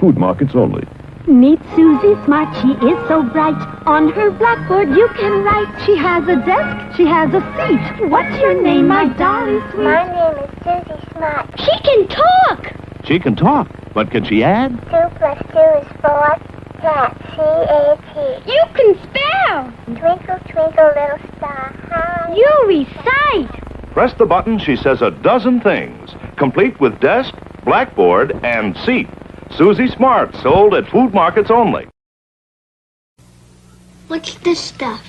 food markets only. Meet Susie Smart. She is so bright. On her blackboard you can write. She has a desk. She has a seat. What's your name, my darling sweet? My name is Susie Smart. She can talk. She can talk, but can she add? 2 plus 2 is 4. Cat, C-A-T. You can spell. Twinkle, twinkle, little star, how You recite. Press the button, she says a dozen things, complete with desk, blackboard, and seat. Susie Smart, sold at food markets only. What's this stuff?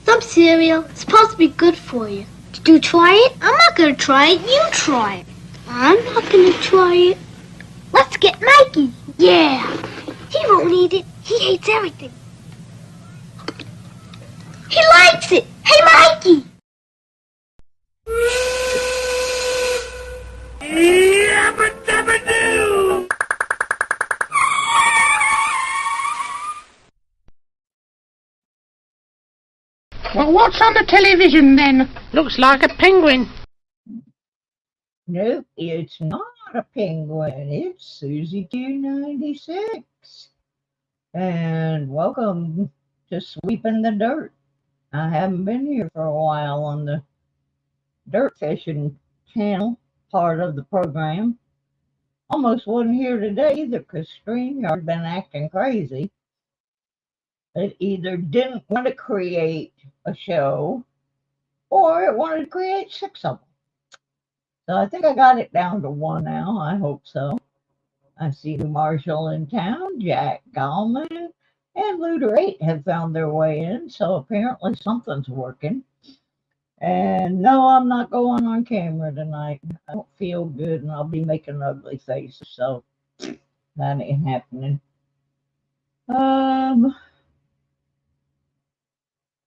Some cereal. It's supposed to be good for you. Did you try it? I'm not going to try it. You try it. I'm not going to try it. Let's get Mikey. Yeah. He won't eat it. He hates everything. He likes it. Hey, Mikey. Well, what's on the television then? Looks like a penguin. Nope, it's not a penguin. It's Susie 296. And welcome to Sweepin' the Dirt. I haven't been here for a while on the dirt fishing channel part of the program. Almost wasn't here today either because StreamYard been acting crazy. It either didn't want to create a show or it wanted to create 6 of them. So I think I got it down to 1 now. I hope so. I see the Marshall in town, Jack Gallman, and Looter 8 have found their way in, so apparently something's working. And no, I'm not going on camera tonight. I don't feel good and I'll be making ugly faces, so that ain't happening.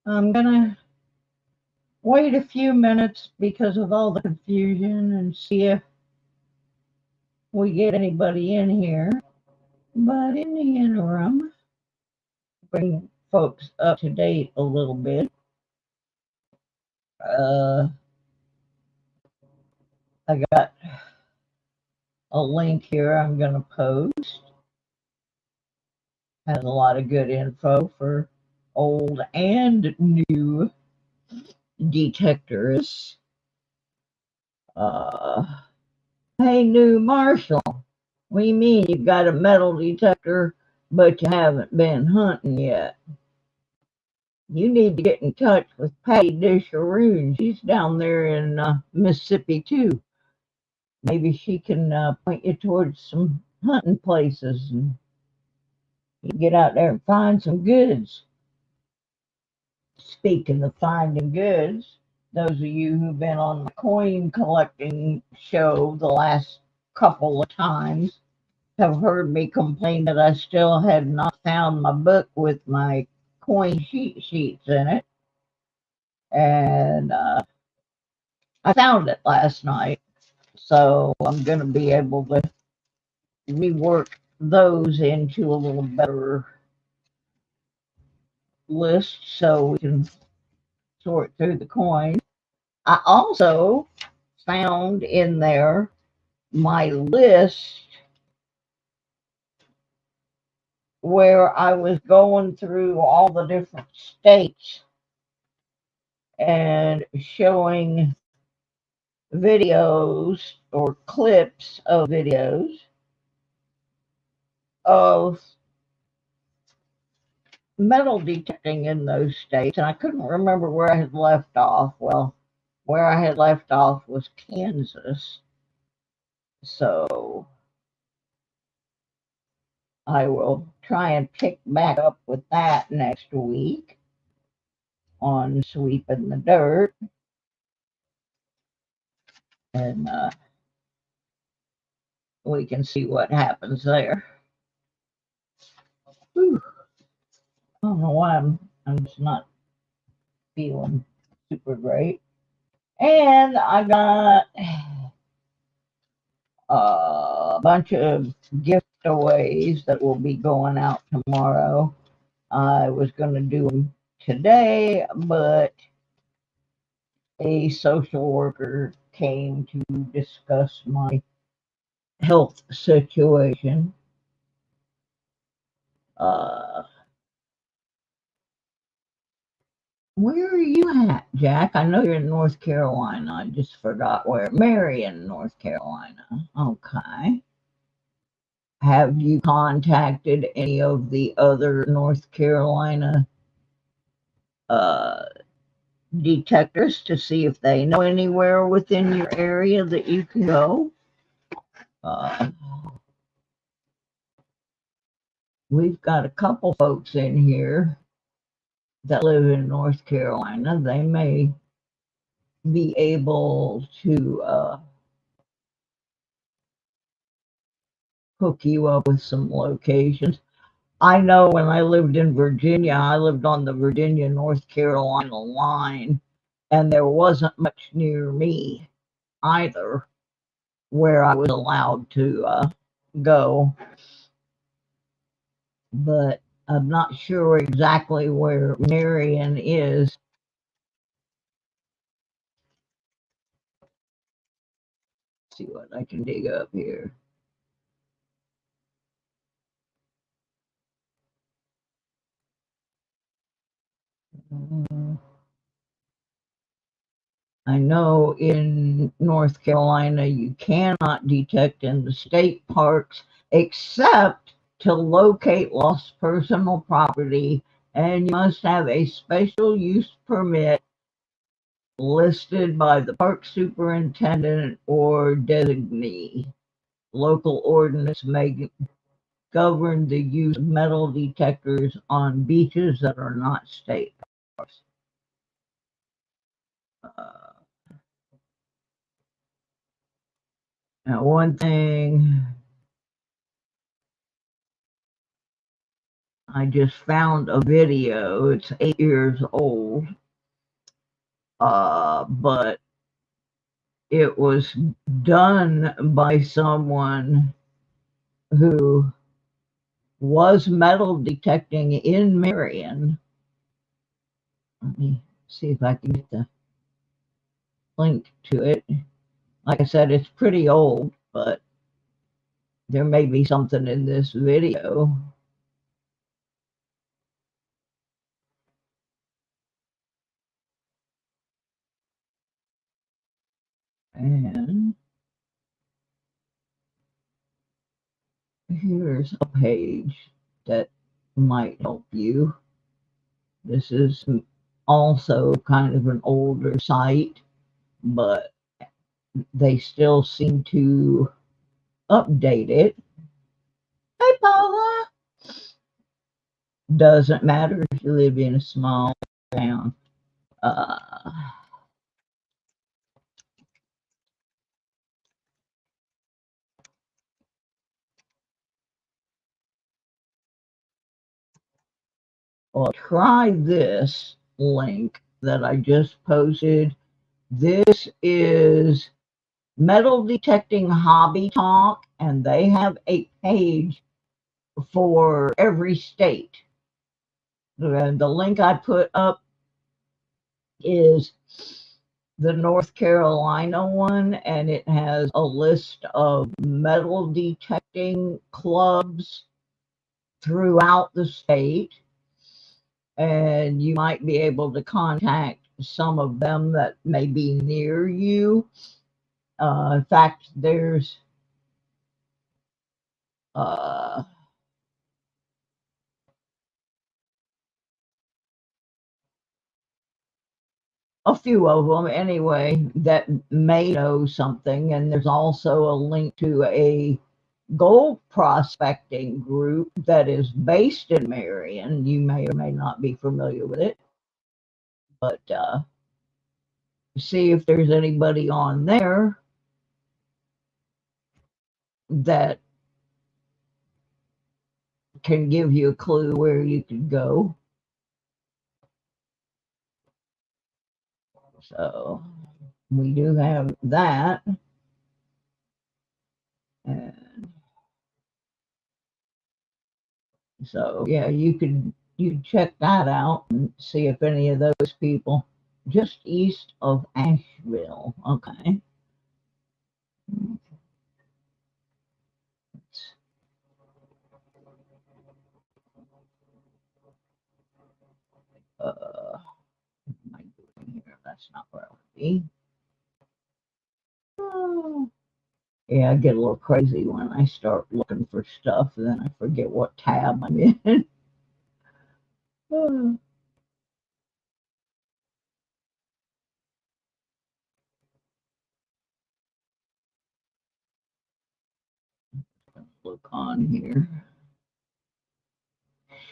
I'm gonna wait a few minutes because of all the confusion and see if we get anybody in here. But in the interim, bring folks up to date a little bit. I got a link here I'm going to post. Has a lot of good info for old and new detectors. Hey, new Marshall, what do you mean you've got a metal detector, but you haven't been hunting yet? You need to get in touch with Patty Disharoon. She's down there in Mississippi, too. Maybe she can point you towards some hunting places and you get out there and find some goods. Speaking of finding goods, those of you who've been on the coin collecting show the last couple of times have heard me complain that I still had not found my book with my coin sheets in it. And I found it last night. So I'm going to be able to rework those into a little better list so we can sort through the coins. I also found in there my list where I was going through all the different states and showing videos or clips of videos of metal detecting in those states, and I couldn't remember where I had left off. Well, where I had left off was Kansas, so I will try and pick back up with that next week on Sweepin' the Dirt. And we can see what happens there. Whew. I don't know why I'm just not feeling super great. And I got a bunch of giveaways that will be going out tomorrow. I was going to do them today, but a social worker came to discuss my health situation. Uh, where are you at, Jack? I know you're in North Carolina. I just forgot where. Marion, North Carolina. Okay. Have you contacted any of the other North Carolina uh, detectors to see if they know anywhere within your area that you can go? We've got a couple folks in here that live in North Carolina. They may be able to hook you up with some locations. I know when I lived in Virginia, I lived on the Virginia-North Carolina line, and there wasn't much near me either where I was allowed to go. But I'm not sure exactly where Marion is. Let's see what I can dig up here. I know in North Carolina you cannot detect in the state parks except to locate lost personal property, and you must have a special use permit listed by the park superintendent or designee. Local ordinance may govern the use of metal detectors on beaches that are not state parks. Now, one thing I just found a video. It's 8 years old, but it was done by someone who was metal detecting in Marion. Let me see if I can get the link to it. Like I said, it's pretty old, but there may be something in this video. And here's a page that might help you. This is also kind of an older site, but they still seem to update it. Hey, Paula. Doesn't matter if you live in a small town. Well, try this link that I just posted. This is Metal Detecting Hobby Talk, and they have a page for every state. The link I put up is the North Carolina one, and it has a list of metal detecting clubs throughout the state, and you might be able to contact some of them that may be near you. In fact, there's a few of them anyway that may know something, and there's also a link to a gold prospecting group that is based in Marion. You may or may not be familiar with it, but see if there's anybody on there that can give you a clue where you could go. So we do have that. And so yeah, you could check that out and see if any of those people just east of Asheville. Okay. me. Oh. Yeah, I get a little crazy when I start looking for stuff, and then I forget what tab I'm in. Oh. Look on here.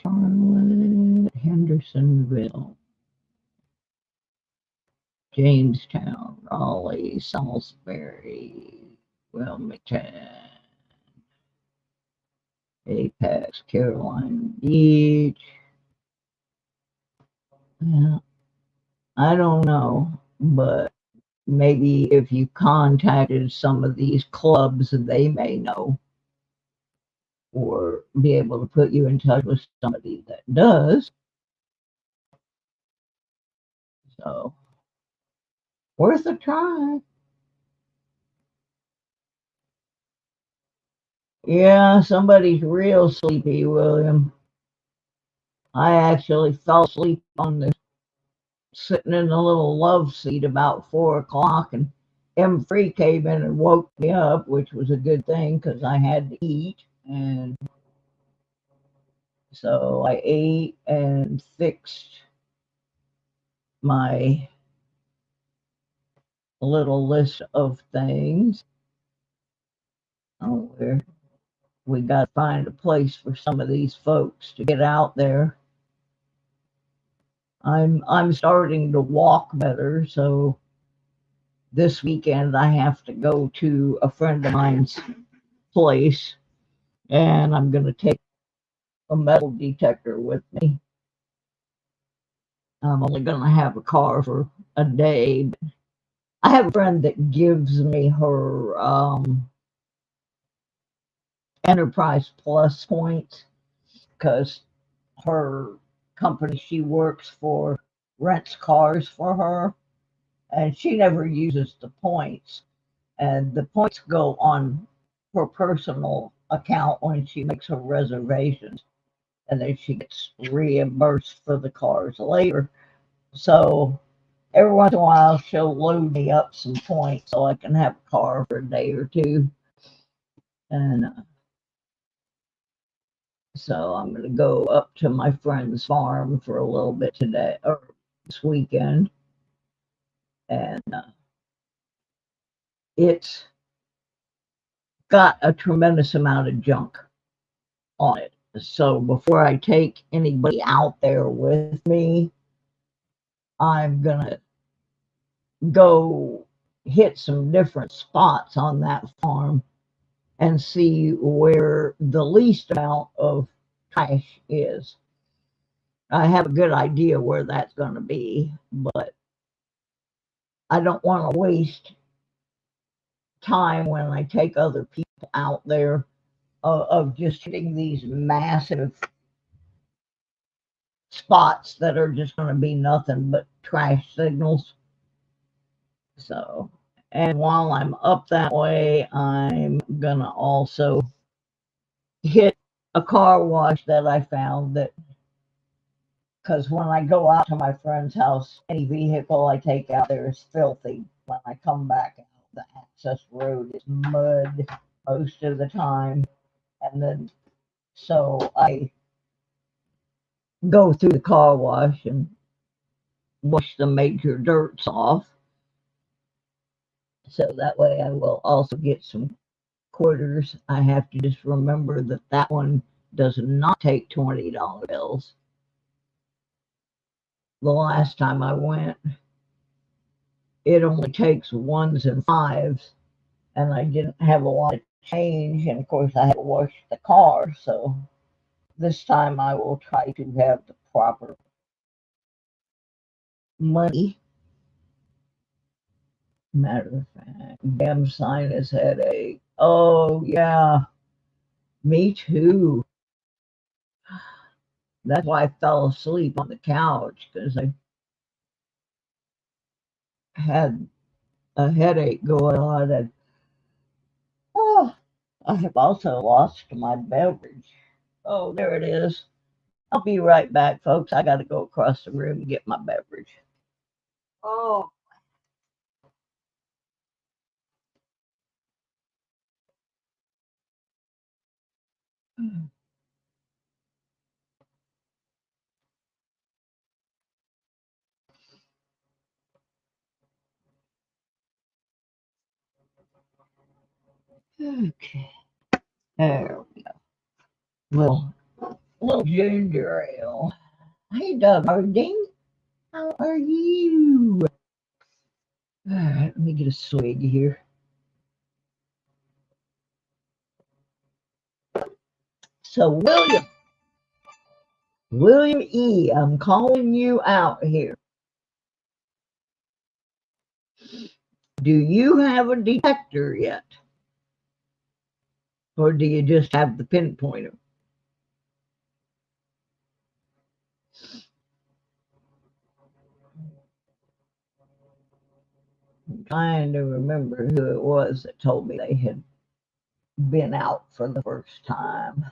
Charlotte, Hendersonville, Jamestown, Raleigh, Salisbury, Wilmington, Apex, Carolina Beach. Yeah, I don't know, but maybe if you contacted some of these clubs, they may know or be able to put you in touch with somebody that does. So, worth a try. Yeah, somebody's real sleepy, William. I actually fell asleep on the sitting in the little love seat about 4 o'clock, and M3 came in and woke me up, which was a good thing because I had to eat. And so I ate and fixed my little list of things. Oh, we got to find a place for some of these folks to get out there. I'm starting to walk better, so this weekend I have to go to a friend of mine's place, and I'm going to take a metal detector with me. I'm only going to have a car for a day. I have a friend that gives me her Enterprise Plus points because her company she works for rents cars for her, and she never uses the points. And the points go on her personal account when she makes her reservations, and then she gets reimbursed for the cars later. So every once in a while, she'll load me up some points so I can have a car for a day or two. And so I'm going to go up to my friend's farm for a little bit today or this weekend. And it's got a tremendous amount of junk on it. So before I take anybody out there with me, I'm going to go hit some different spots on that farm and see where the least amount of trash is. I have a good idea where that's going to be, but I don't want to waste time when I take other people out there of just hitting these massive spots that are just going to be nothing but trash signals. So, and while I'm up that way, I'm going to also hit a car wash that I found that because when I go out to my friend's house, any vehicle I take out there is filthy. When I come back out, the access road is mud most of the time. And then, so I go through the car wash and wash the major dirts off. So that way I will also get some quarters. I have to just remember that that one does not take $20 bills. The last time I went, it only takes ones and fives, and I didn't have a lot of change, and of course I had to wash the car, so this time I will try to have the proper money. Matter of fact, damn sinus headache. Oh yeah, me too. That's why I fell asleep on the couch, because I had a headache going on, and oh, I have also lost my beverage. Oh, there it is. I'll be right back, folks. I got to go across the room and get my beverage. Oh. Okay. There we go. Little ginger ale. Hey, Doug Harding. How are you? All right, let me get a swig here. So, William E., I'm calling you out here. Do you have a detector yet? Or do you just have the pinpointer? I'm trying to remember who it was that told me they had been out for the first time.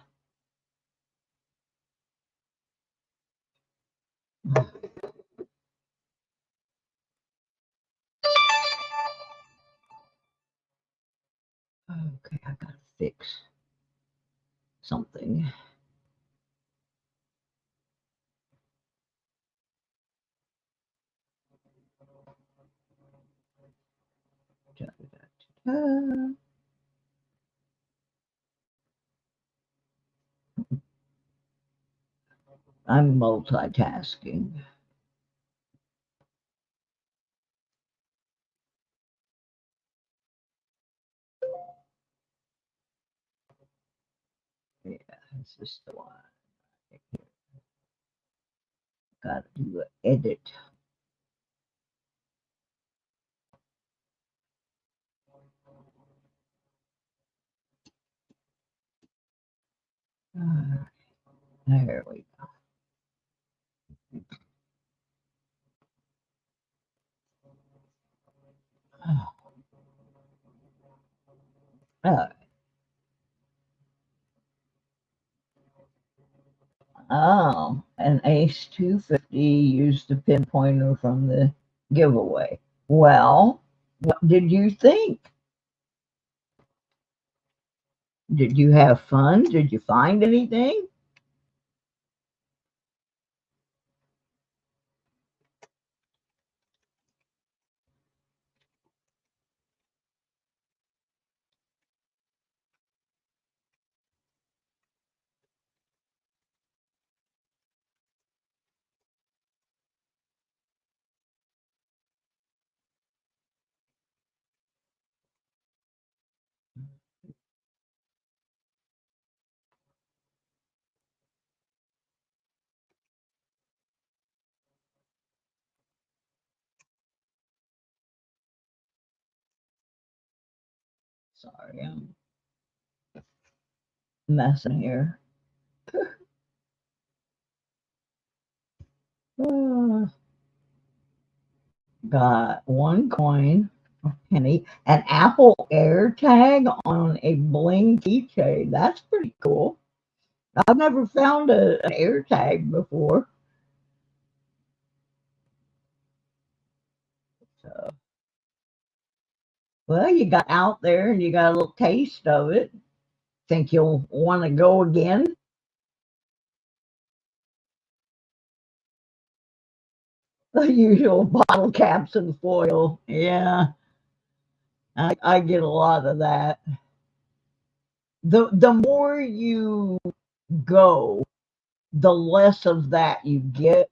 Okay, I gotta fix something. I'm multitasking. Yeah, this is the one. Gotta do an edit. There we go. Oh, an Ace 250 used the pinpointer from the giveaway. Well, what did you think? Did you have fun? Did you find anything? Sorry, I'm messing here. Got one coin, a penny, an Apple AirTag on a bling keychain. That's pretty cool. I've never found an AirTag before. So, well, you got out there and you got a little taste of it. Think you'll want to go again? The usual bottle caps and foil. Yeah, I get a lot of that. The more you go, the less of that you get.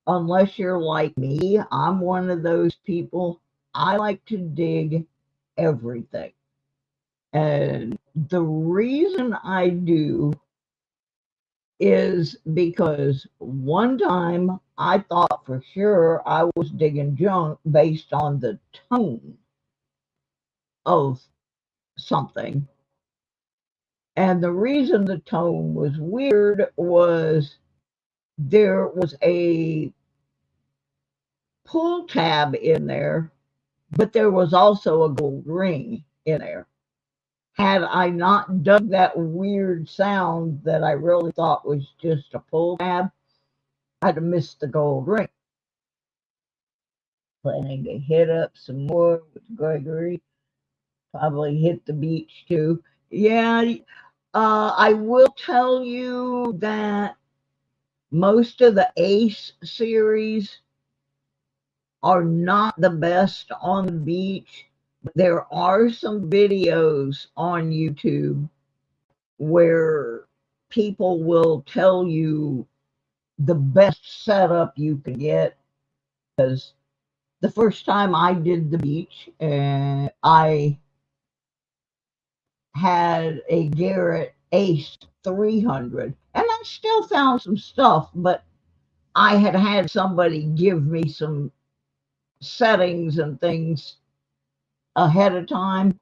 Unless you're like me, I'm one of those people. I like to dig everything. And the reason I do is because one time I thought for sure I was digging junk based on the tone of something. And the reason the tone was weird was there was a pull tab in there, but there was also a gold ring in there. Had I not dug that weird sound that I really thought was just a pull tab, I'd have missed the gold ring. Planning to hit up some more with Gregory. Probably hit the beach too. Yeah, I will tell you that most of the Ace series are not the best on the beach. There are some videos on YouTube where people will tell you the best setup you can get. Because the first time I did the beach, I had a Garrett Ace 300, and I still found some stuff, but I had had somebody give me some settings and things ahead of time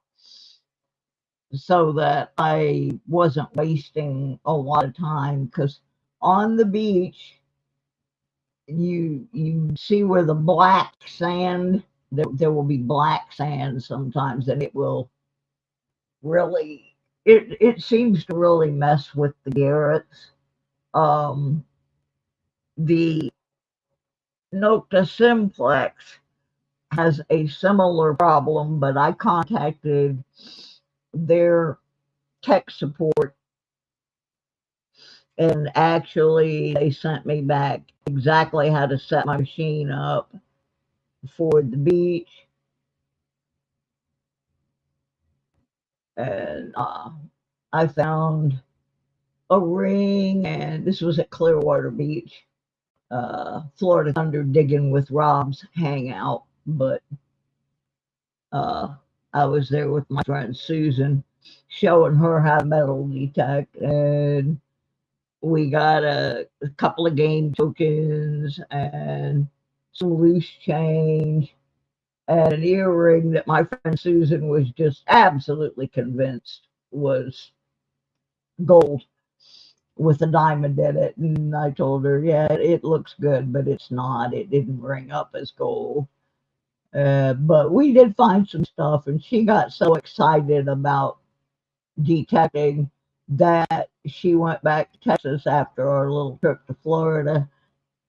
so that I wasn't wasting a lot of time. Because on the beach, you see where the black sand, there will be black sand sometimes, and it will really, it seems to really mess with the Garretts. The Nocta Simplex has a similar problem, but I contacted their tech support, and actually they sent me back exactly how to set my machine up for the beach. And I found a ring, and this was at Clearwater Beach, Florida Thunder digging with Rob's hangout. But I was there with my friend Susan, showing her how to metal detect, and we got a couple of game tokens and some loose change and an earring that my friend Susan was just absolutely convinced was gold with a diamond in it. And I told her, yeah, it looks good, but it's not. It didn't ring up as gold. But we did find some stuff, and she got so excited about detecting that she went back to Texas after our little trip to Florida,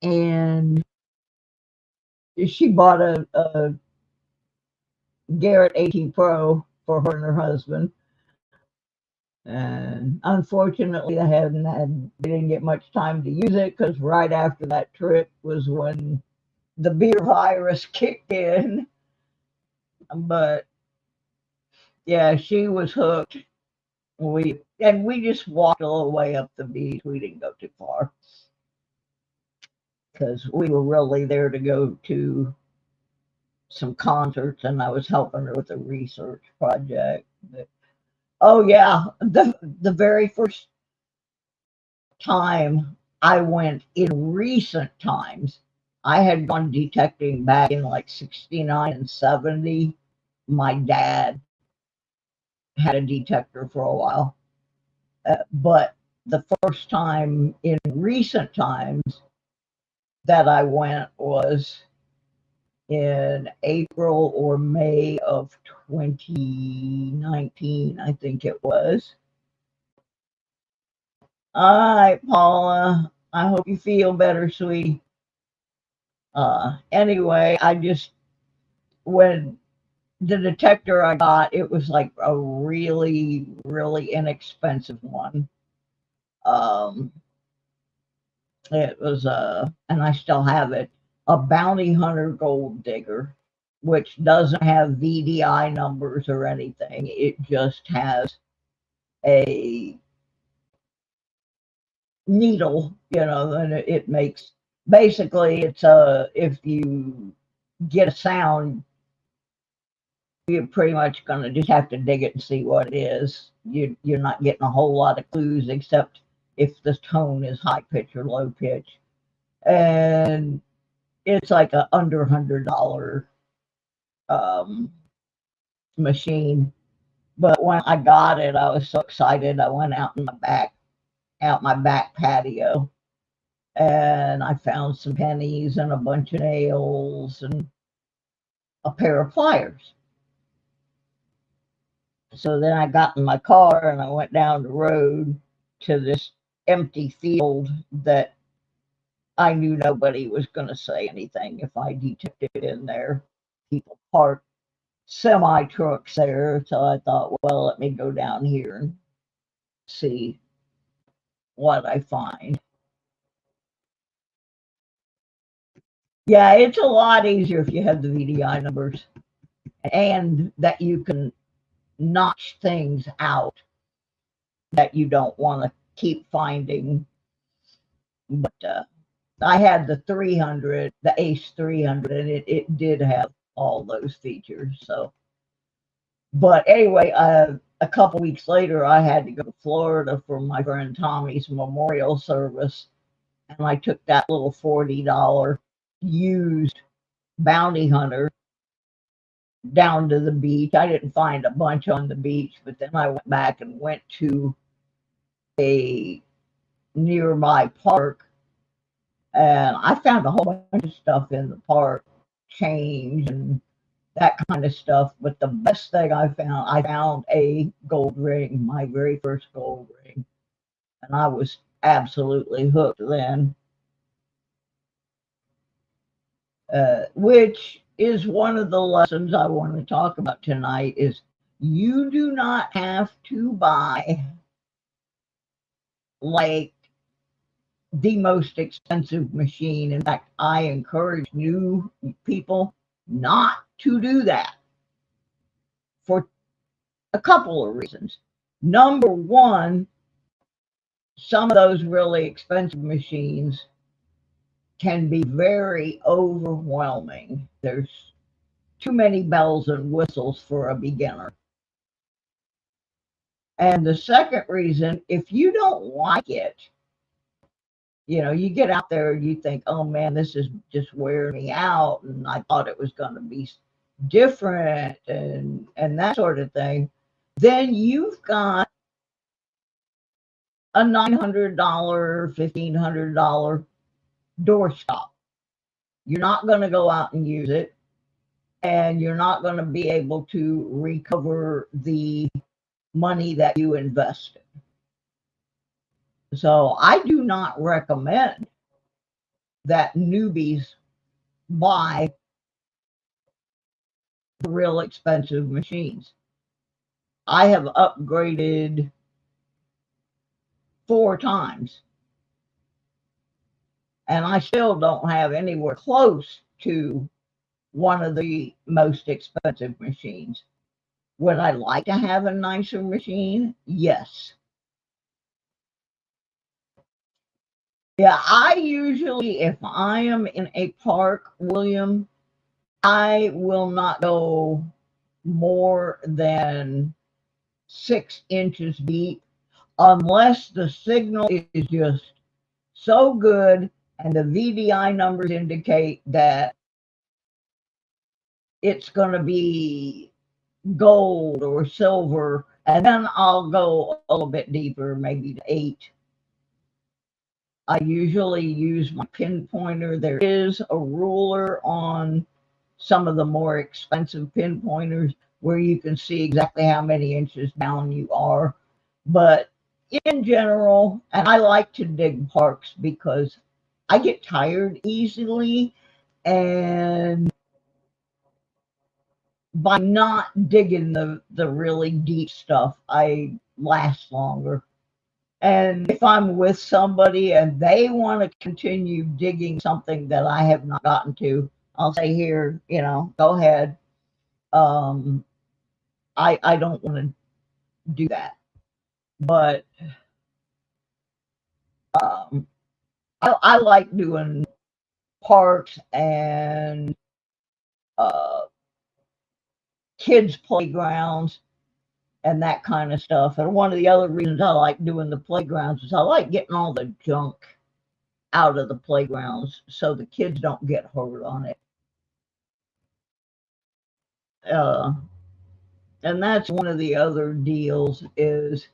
and she bought a Garrett AT Pro for her and her husband. And unfortunately, they didn't get much time to use it, because right after that trip was when the beer virus kicked in. But yeah, she was hooked. We just walked all the way up the beach. We didn't go too far because we were really there to go to some concerts, and I was helping her with a research project. But, oh yeah, the very first time I went in recent times, I had gone detecting back in like 69 and 70. My dad had a detector for a while. But the first time in recent times that I went was in April or May of 2019, I think it was. All right, Paula, I hope you feel better, sweetie. Anyway, when the detector I got, it was like a really, really inexpensive one. It was and I still have it, a bounty hunter gold digger, which doesn't have VDI numbers or anything. It just has a needle, and it makes, basically it's if you get a sound, you're pretty much gonna just have to dig it and see what it is. You're not getting a whole lot of clues, except if the tone is high pitch or low pitch. And it's like a under $100 machine. But when I got it, I was so excited. I went out my back patio, and I found some pennies and a bunch of nails and a pair of pliers. So then I got in my car and I went down the road to this empty field that I knew nobody was going to say anything if I detected it in there. People parked semi trucks there, so I thought, well, let me go down here and see what I find. Yeah, it's a lot easier if you have the VDI numbers and that you can notch things out that you don't want to keep finding. But I had the 300, the Ace 300, and it did have all those features. So, but anyway, a couple weeks later, I had to go to Florida for my friend Tommy's memorial service, and I took that little $40 used bounty hunter down to the beach. I didn't find a bunch on the beach, but then I went back and went to a nearby park, and I found a whole bunch of stuff in the park, change and that kind of stuff. But the best thing I found a gold ring, my very first gold ring, and I was absolutely hooked then. Which is one of the lessons I want to talk about tonight is you do not have to buy like the most expensive machine. In fact, I encourage new people not to do that for a couple of reasons. Number one, some of those really expensive machines can be very overwhelming. There's too many bells and whistles for a beginner. And the second reason, if you don't like it, you know, you get out there and you think, oh man, this is just wearing me out, and I thought it was going to be different and that sort of thing, then you've got a $900, $1,500 doorstop. You're not going to go out and use it, and you're not going to be able to recover the money that you invested. So I do not recommend that newbies buy the real expensive machines. I have upgraded 4 times, and I still don't have anywhere close to one of the most expensive machines. Would I like to have a nicer machine? Yes. Yeah, I usually, if I am in a park, William, I will not go more than 6 inches deep unless the signal is just so good and the VDI numbers indicate that it's going to be gold or silver, and then I'll go a little bit deeper, maybe to 8. I usually use my pinpointer. There is a ruler on some of the more expensive pinpointers where you can see exactly how many inches down you are. But in general, and I like to dig parks because I get tired easily, and by not digging the really deep stuff, I last longer. And if I'm with somebody and they want to continue digging something that I have not gotten to, I'll say, here, you know, go ahead. I don't want to do that. But I like doing parks and kids' playgrounds and that kind of stuff. And one of the other reasons I like doing the playgrounds is I like getting all the junk out of the playgrounds so the kids don't get hurt on it. And that's one of the other deals is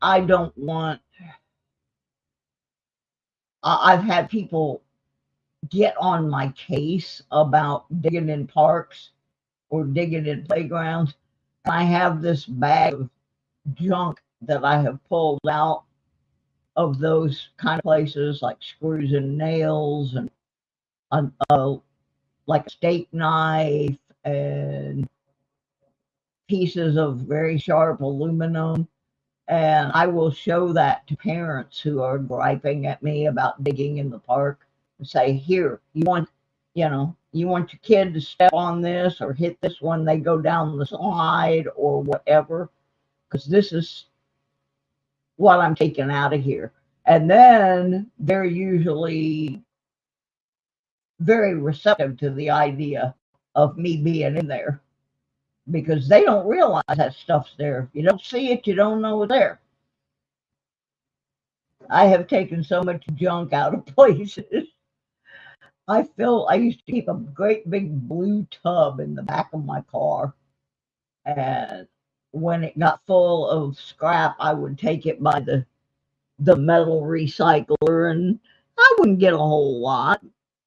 I don't want, I've had people get on my case about digging in parks or digging in playgrounds. I have this bag of junk that I have pulled out of those kind of places, like screws and nails and like a steak knife and pieces of very sharp aluminum. And I will show that to parents who are griping at me about digging in the park and say, here, you want your kid to step on this or hit this when they go down the slide or whatever, because this is what I'm taking out of here. And then they're usually very receptive to the idea of me being in there because they don't realize that stuff's there. If you don't see it, you don't know it's there. I have taken so much junk out of places. I used to keep a great big blue tub in the back of my car. And when it got full of scrap, I would take it by the metal recycler, and I wouldn't get a whole lot,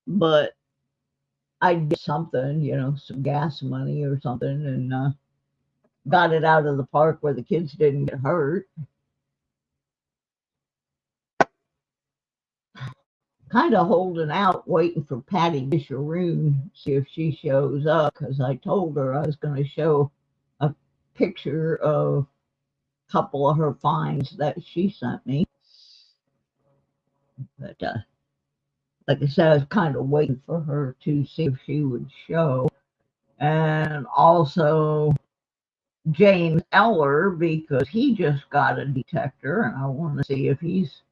but I'd get something, some gas money or something, and got it out of the park where the kids didn't get hurt. Kind of holding out, waiting for Patty Disharoon, see if she shows up, because I told her I was going to show a picture of a couple of her finds that she sent me. But like I said, I was kind of waiting for her to see if she would show. And also James Eller, because he just got a detector, and I want to see if he's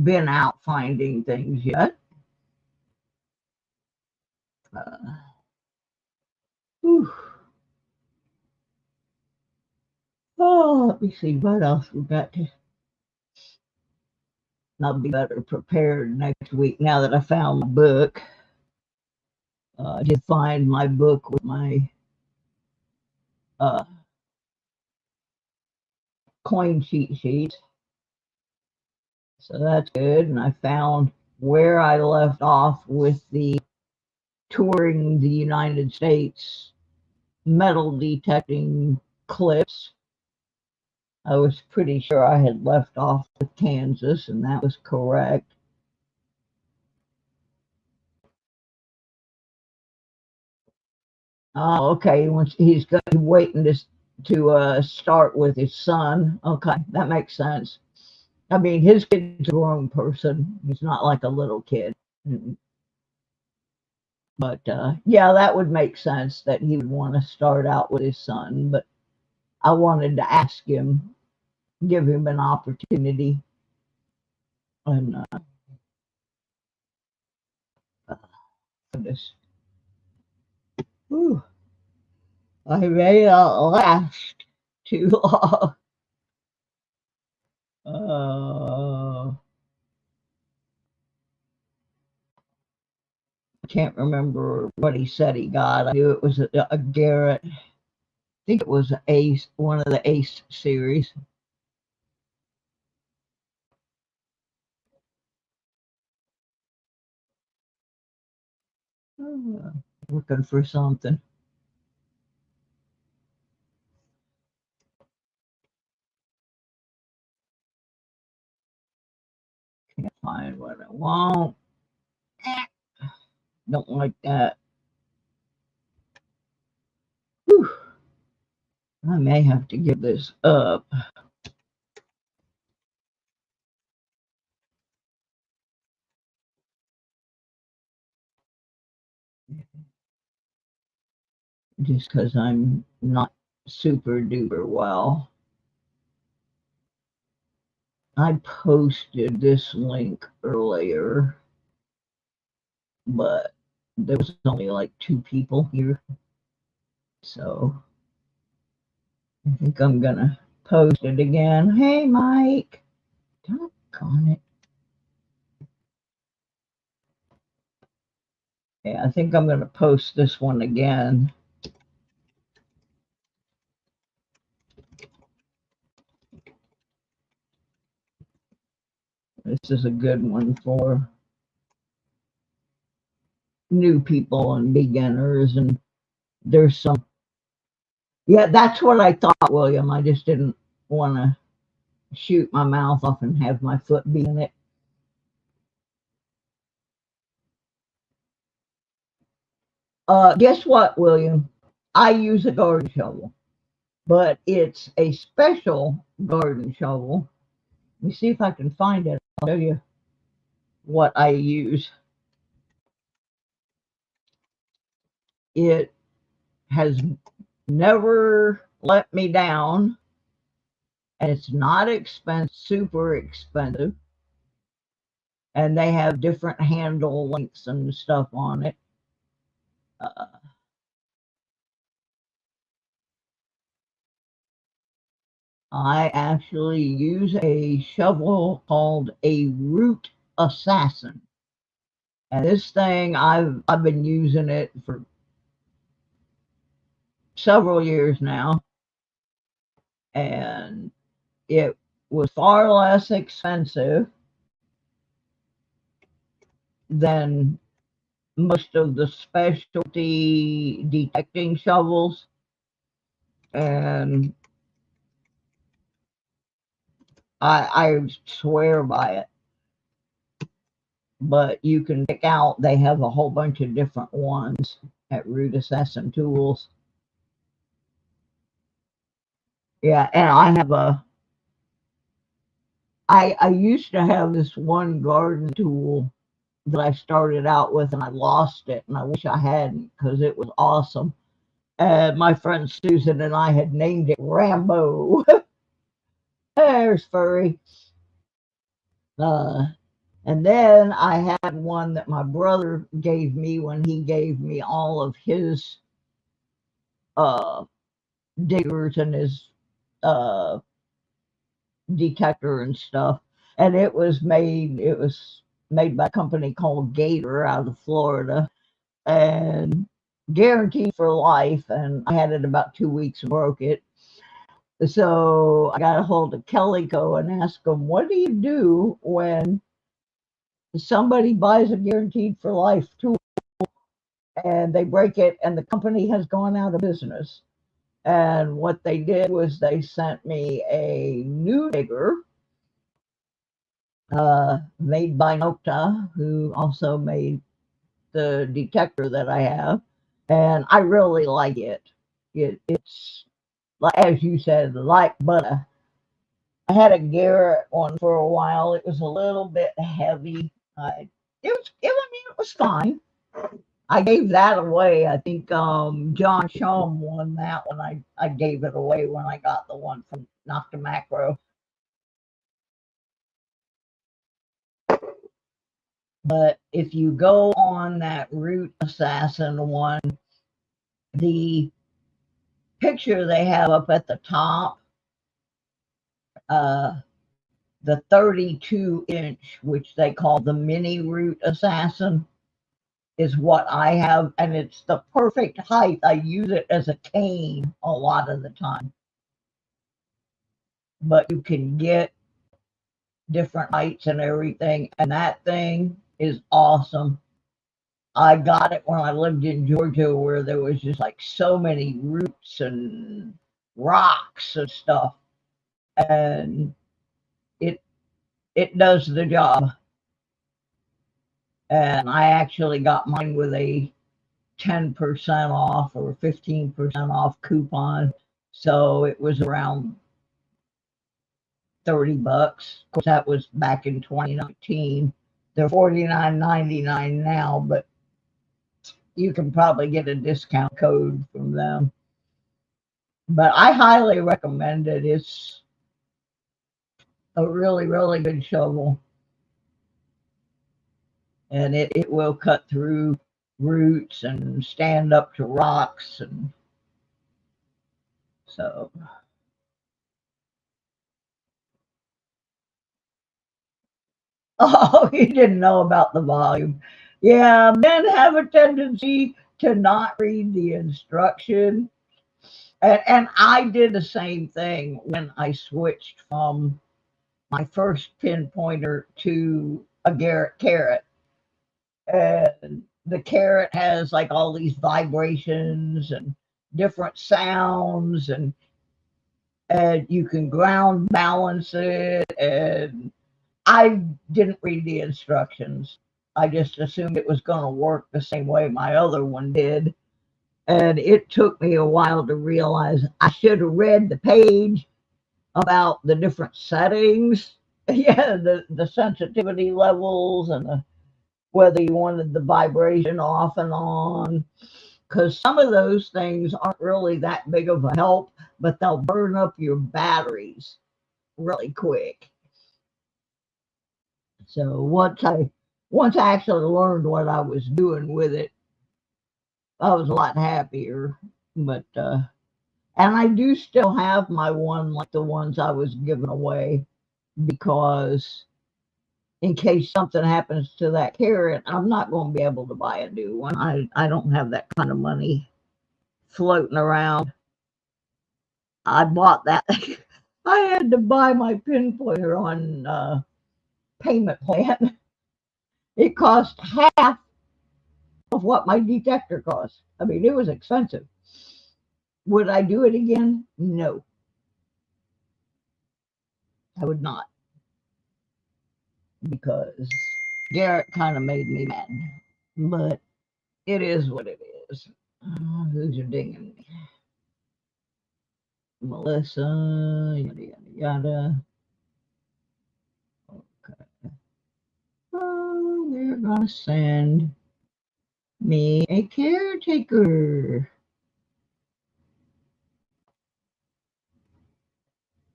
been out finding things yet. Oh, let me see what else we got to. I'll be better prepared next week now that I found my book. I did find my book with my coin sheets. So that's good. And I found where I left off with the touring the United States metal detecting clips. I was pretty sure I had left off with Kansas, and that was correct. Oh, okay. He's waiting to start with his son. Okay, that makes sense. I mean, his kid's a grown person. He's not like a little kid. But yeah, that would make sense that he would want to start out with his son. But I wanted to ask him, give him an opportunity. And goodness. Whew. I may not last too long. I can't remember what he said he got. I knew it was a Garrett. I think it was Ace, one of the Ace series. Looking for something. Can't find what I want. Don't like that. Whew. I may have to give this up. Just because I'm not super duper well. I posted this link earlier, but there was only like 2 people here. So I think I'm gonna post it again. Hey, Mike. Doggone it. Yeah, I think I'm gonna post this one again. This is a good one for new people and beginners, and there's some. Yeah, that's what I thought, William. I just didn't want to shoot my mouth off and have my foot be in it. Guess what, William? I use a garden shovel. but it's a special garden shovel. Let me see if I can find it. I'll tell you what I use. It has never let me down, and it's not expensive, super expensive, and they have different handle lengths and stuff on it. I actually use a shovel called a root assassin. And this thing, I've been using it for several years now, and it was far less expensive than most of the specialty detecting shovels, and I swear by it. But you can pick out, they have a whole bunch of different ones at Root Assassin Tools. Yeah, and I used to have this one garden tool that I started out with, and I lost it, and I wish I hadn't, because it was awesome. And my friend Susan and I had named it Rambo. There's Furry. And then I had one that my brother gave me when he gave me all of his uh, diggers and his uh, detector and stuff. And it was made by a company called Gator out of Florida, and guaranteed for life. And I had it about 2 weeks and broke it. So I got a hold of Kellyco and asked them, what do you do when somebody buys a guaranteed for life tool and they break it and the company has gone out of business? And what they did was they sent me a new digger made by Nokta, who also made the detector that I have. And I really like it. It's, as you said, like butter. I had a Garrett one for a while. It was a little bit heavy. It was fine. I gave that away. I think John Shum won that one. I gave it away when I got the one from Nocta Macro. But if you go on that Root Assassin one, the picture they have up at the top, the 32-inch, which they call the mini Root Assassin, is what I have, and it's the perfect height. I use it as a cane a lot of the time. But you can get different heights and everything, and that thing is awesome. I got it when I lived in Georgia, where there was just like so many roots and rocks and stuff, and it does the job. And I actually got mine with a 10% off or 15% off coupon, so it was around $30. Of course, that was back in 2019. They're $49.99 now, but you can probably get a discount code from them. But I highly recommend it. It's a really, really good shovel. And it will cut through roots and stand up to rocks. And so, oh, you didn't know about the volume. Yeah, men have a tendency to not read the instruction. And I did the same thing when I switched from my first pinpointer to a Garrett Carrot. And the Carrot has like all these vibrations and different sounds, and you can ground balance it. And I didn't read the instructions. I just assumed it was going to work the same way my other one did. And it took me a while to realize I should have read the page about the different settings. Yeah, the sensitivity levels and whether you wanted the vibration off and on. Because some of those things aren't really that big of a help, but they'll burn up your batteries really quick. So once I actually learned what I was doing with it, I was a lot happier. But and I do still have my one, like the ones I was giving away, because in case something happens to that carrot, I'm not going to be able to buy a new one. I don't have that kind of money floating around. I bought that. I had to buy my pinpointer on payment plan. It cost half of what my detector cost. I mean, it was expensive. Would I do it again? No, I would not, because Garrett kind of made me mad. But it is what it is. Who's dinging me? Melissa, yada yada yada. Okay. Oh, they're gonna send me a caretaker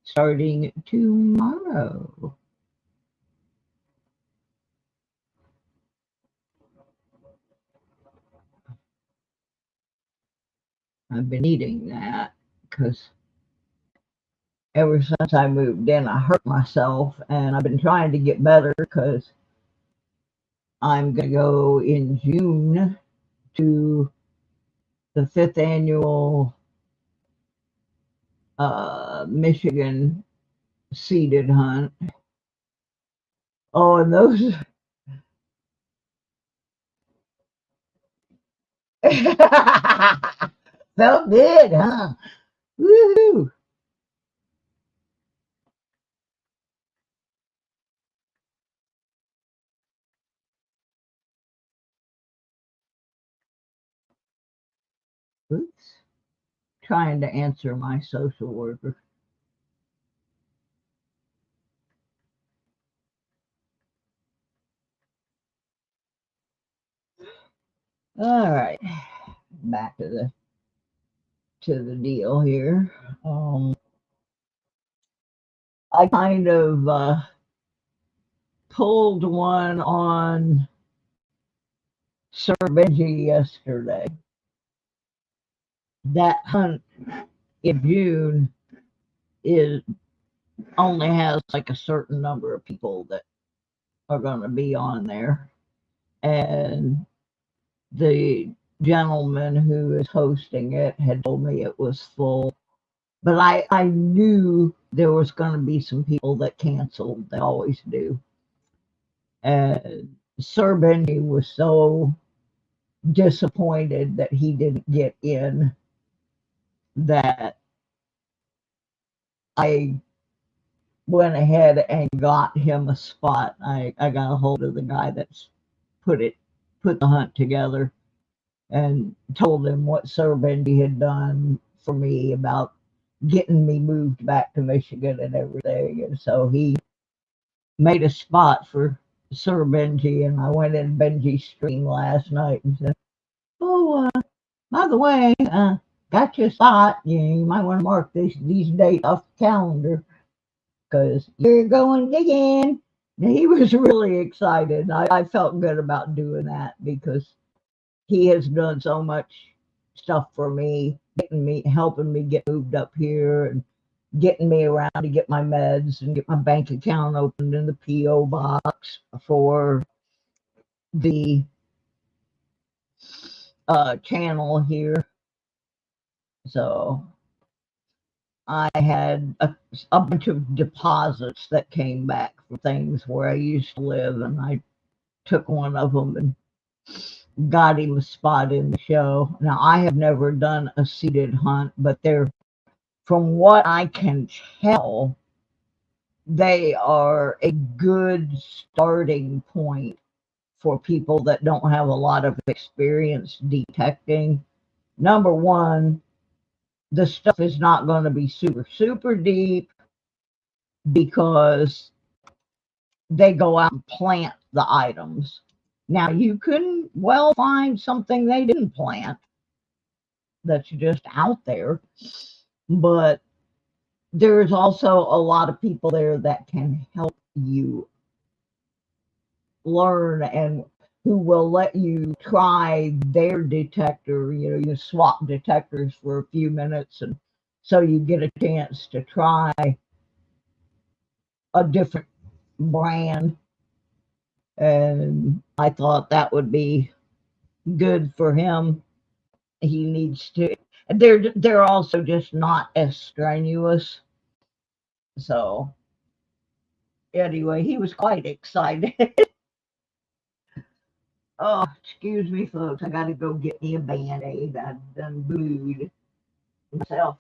starting tomorrow. I've been eating that because ever since I moved in, I hurt myself, and I've been trying to get better because I'm going to go in June to the 5th annual Michigan seeded hunt. Oh, and those felt good, huh? Woohoo! Oops. Trying to answer my social worker. All right, back to the deal here. I kind of pulled one on Sir Benji yesterday. That hunt in June is only has like a certain number of people that are going to be on there, and the gentleman who is hosting it had told me it was full, but I knew there was going to be some people that canceled. They always do. And Sir Benny was so disappointed that he didn't get in that I went ahead and got him a spot. I got a hold of the guy that's put the hunt together and told him what Sir Benji had done for me about getting me moved back to Michigan and everything. And so he made a spot for Sir Benji, and I went in Benji's stream last night and said, "Oh, by the way, got your spot. You might want to mark these dates off the calendar because you're going digging." And he was really excited. I felt good about doing that because he has done so much stuff for me, helping me get moved up here and getting me around to get my meds and get my bank account opened in the P.O. box for the channel here. So I had a bunch of deposits that came back for things where I used to live, and I took one of them and got him a spot in the show. Now, I have never done a seated hunt, but from what I can tell, they are a good starting point for people that don't have a lot of experience detecting. number one, the stuff is not going to be super, super deep because they go out and plant the items. Now, you couldn't well find something they didn't plant that's just out there, but there's also a lot of people there that can help you learn and who will let you try their detector. You know, you swap detectors for a few minutes, and so you get a chance to try a different brand. And I thought that would be good for him. He needs to. They're also just not as strenuous. So anyway, he was quite excited. Oh, excuse me, folks. I gotta go get me a Band-Aid. I've done booed myself.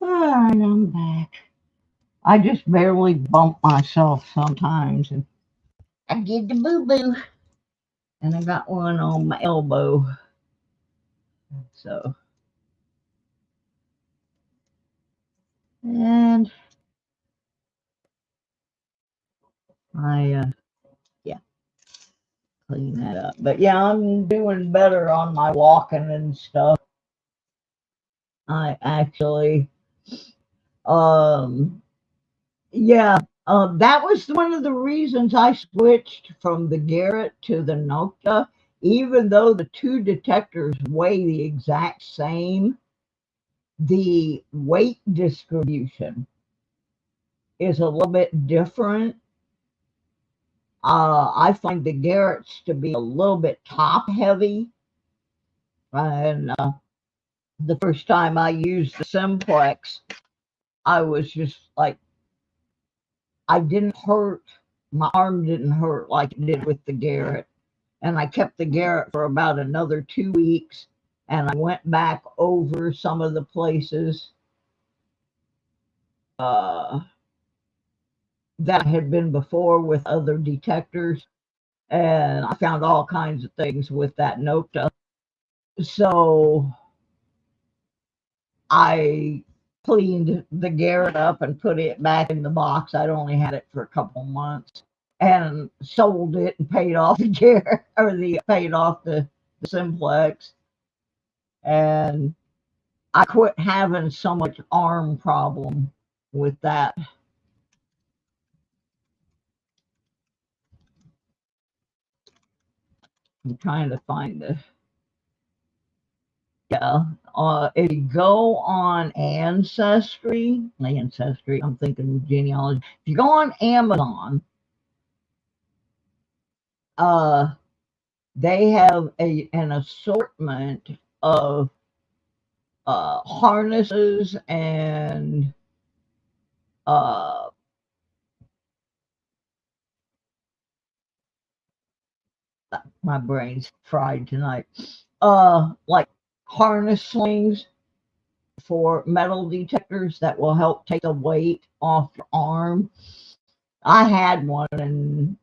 And I'm back. I just barely bump myself sometimes, and I get the boo-boo, and I got one on my elbow. So, and yeah, clean that up. But yeah, I'm doing better on my walking and stuff. I actually, um, yeah, that was one of the reasons I switched from the Garrett to the Nokta. Even though the two detectors weigh the exact same, the weight distribution is a little bit different. I find the Garrett's to be a little bit top heavy. And the first time I used the Simplex, I was just like, I didn't hurt. My arm didn't hurt like it did with the Garrett. And I kept the Garrett for about another 2 weeks. And I went back over some of the places that I had been before with other detectors. And I found all kinds of things with that Nokta. So I cleaned the Garrett up and put it back in the box. I'd only had it for a couple months, and sold it and paid off the Garrett, or paid off the Simplex. And I quit having so much arm problem with that. I'm trying to find the, yeah. If you go on Ancestry, I'm thinking genealogy. If you go on Amazon, they have an assortment of harnesses and my brain's fried tonight. Like harness slings for metal detectors that will help take the weight off your arm. I had one, and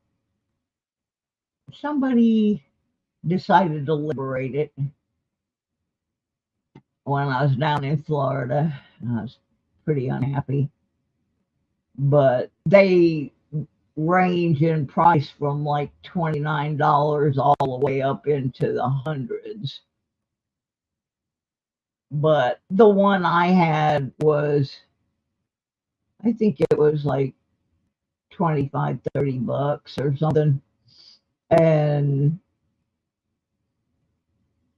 somebody decided to liberate it when I was down in Florida. I was pretty unhappy. But they range in price from like $29 all the way up into the hundreds. But the one I had was, I think it was like 25, $30 or something. And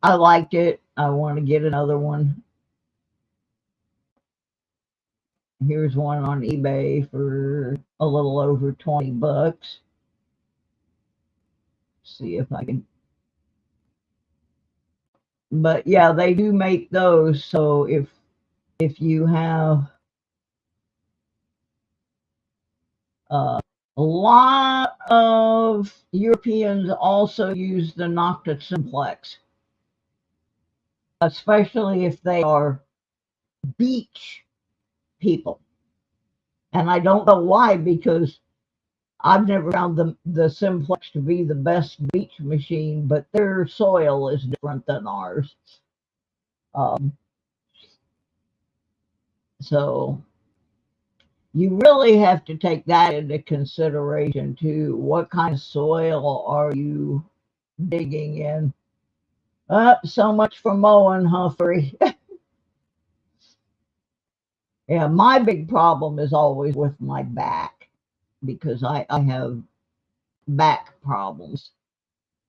I liked it. I want to get another one. Here's one on eBay for a little over $20. See if I can. But yeah, they do make those. So if you have a lot of Europeans also use the Nocta Simplex, especially if they are beach people. And I don't know why, because I've never found the Simplex to be the best beach machine, but their soil is different than ours. Um, so you really have to take that into consideration too. What kind of soil are you digging in? So much for mowing, Humphrey. Yeah, my big problem is always with my back, because I have back problems.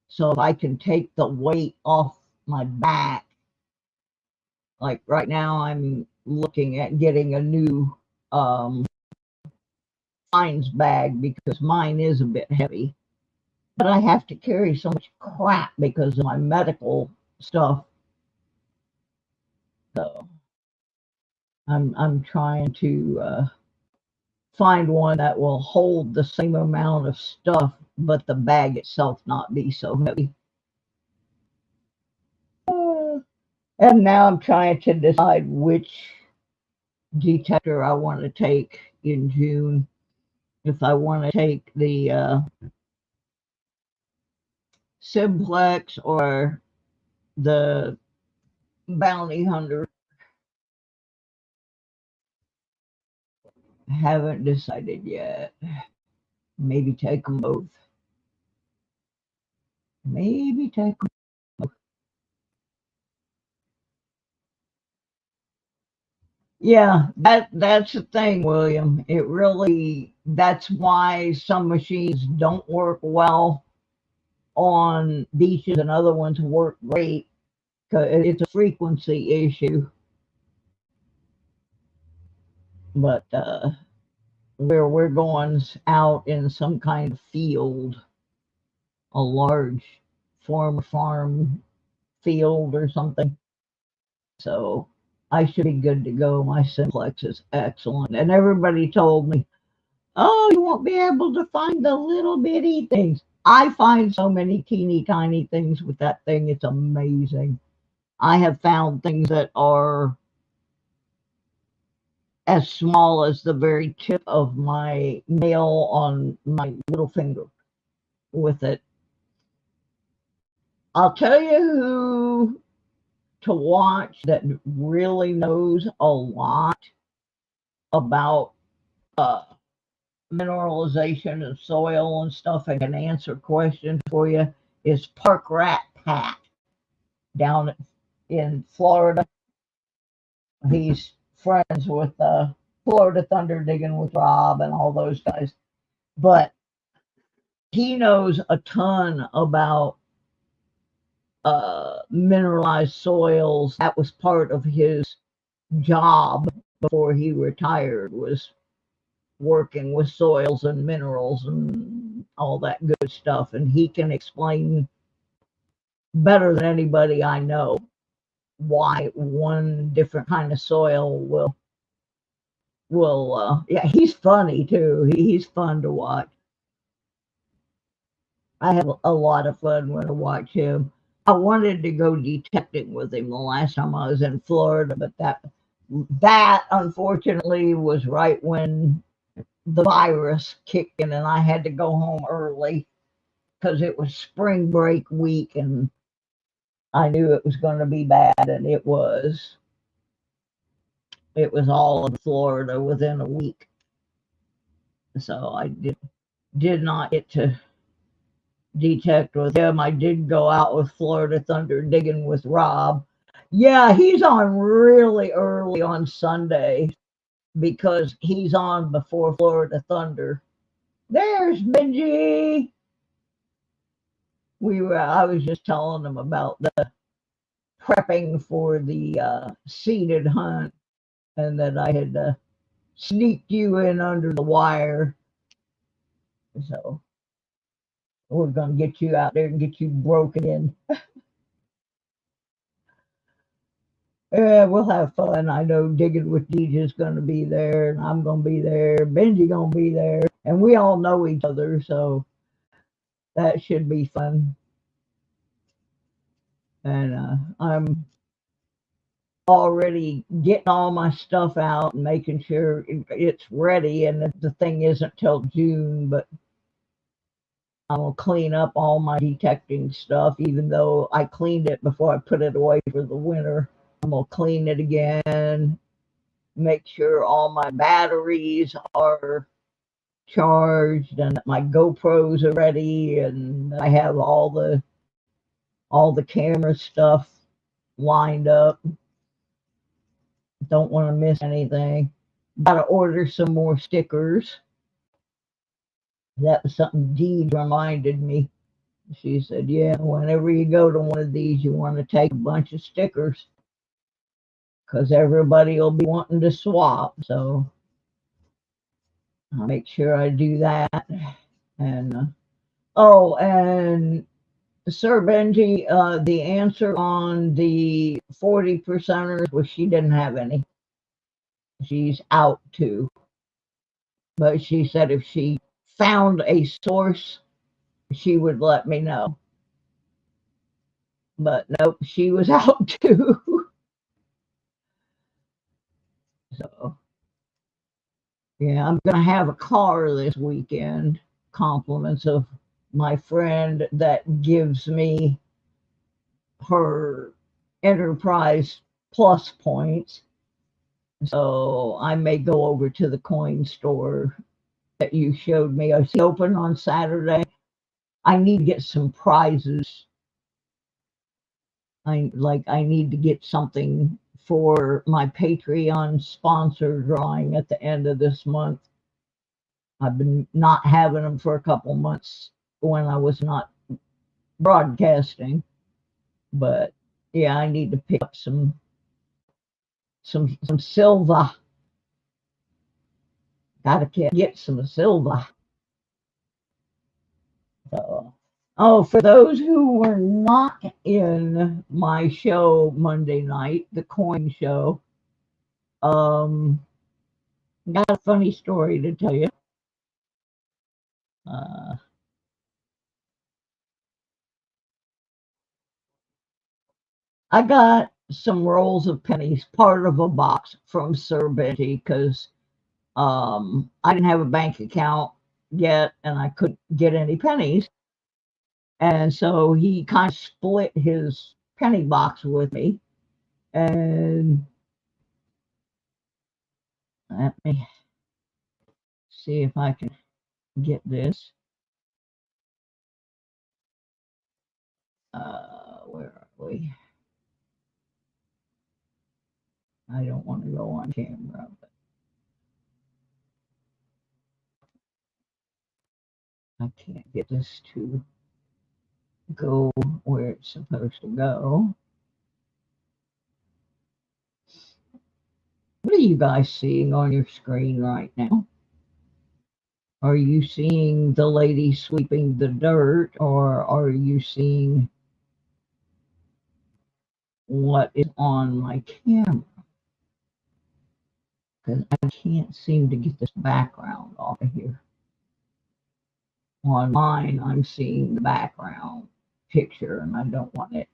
So if I can take the weight off my back, like right now I'm looking at getting a new fines bag, because mine is a bit heavy. But I have to carry so much crap because of my medical stuff. So I'm trying to find one that will hold the same amount of stuff, but the bag itself not be so heavy. And now I'm trying to decide which detector I want to take in June. If I want to take the Simplex or the Bounty Hunter. Haven't decided yet. Maybe take them both. Maybe take them both. Yeah, that's the thing, William. It really, that's why some machines don't work well on beaches and other ones work great, because it's a frequency issue. But where we're going out in some kind of field, a large farm field or something. So I should be good to go. My Simplex is excellent. And everybody told me, oh, you won't be able to find the little bitty things. I find so many teeny tiny things with that thing. It's amazing. I have found things that are as small as the very tip of my nail on my little finger with it. I'll tell you who to watch that really knows a lot about mineralization of soil and stuff and can answer questions for you is Park Rat Pat down in Florida. He's friends with Florida Thunder Digging with Rob and all those guys. But he knows a ton about mineralized soils. That was part of his job before he retired, was working with soils and minerals and all that good stuff. And he can explain better than anybody I know why one different kind of soil will yeah, he's funny too. He's fun to watch. I have a lot of fun when I watch him. I wanted to go detecting with him the last time I was in Florida, but that unfortunately was right when the virus kicked in and I had to go home early because it was spring break week and I knew it was going to be bad, and it was. It was all of Florida within a week. So I did not get to detect with him. I did go out with Florida Thunder Digging with Rob. Yeah, he's on really early on Sunday because he's on before Florida Thunder. There's Benji. I was just telling him about the prepping for the seeded hunt, and that I had sneaked you in under the wire. So we're going to get you out there and get you broken in. Yeah, we'll have fun. I know Digging with DJ's going to be there, and I'm going to be there. Benji going to be there, and we all know each other, so that should be fun. And I'm already getting all my stuff out and making sure it's ready. And the thing isn't till June, but I'm gonna clean up all my detecting stuff, even though I cleaned it before I put it away for the winter. I'm gonna clean it again, make sure all my batteries are charged and that my GoPros are ready and I have all the camera stuff lined up. Don't want to miss anything. Got to order some more stickers. That was something Dee reminded me. She said, yeah, whenever you go to one of these, you want to take a bunch of stickers because everybody will be wanting to swap. So I'll make sure I do that. And oh, and Sir Benji, the answer on the 40%ers was she didn't have any. She's out too. But she said if she found a source, she would let me know. But nope, she was out too. So yeah, I'm gonna have a car this weekend. Compliments of my friend that gives me her Enterprise Plus points. So I may go over to the coin store that you showed me. I see open on Saturday. I need to get some prizes. I need to get something for my Patreon sponsor drawing at the end of this month. I've been not having them for a couple months when I was not broadcasting, but yeah, I need to pick up some silver. Gotta get some silver. So, oh, for those who were not in my show Monday night, the coin show, got a funny story to tell you. Uh, I got some rolls of pennies, part of a box from Sir Betty, because I didn't have a bank account yet and I couldn't get any pennies. And so he kind of split his penny box with me. And let me see if I can get this. Where are we? I don't want to go on camera, but I can't get this to go where it's supposed to go. What are you guys seeing on your screen right now? Are you seeing the lady sweeping the dirt, or are you seeing what is on my camera? Because I can't seem to get this background off of here. On mine, I'm seeing the background picture, and I don't want it.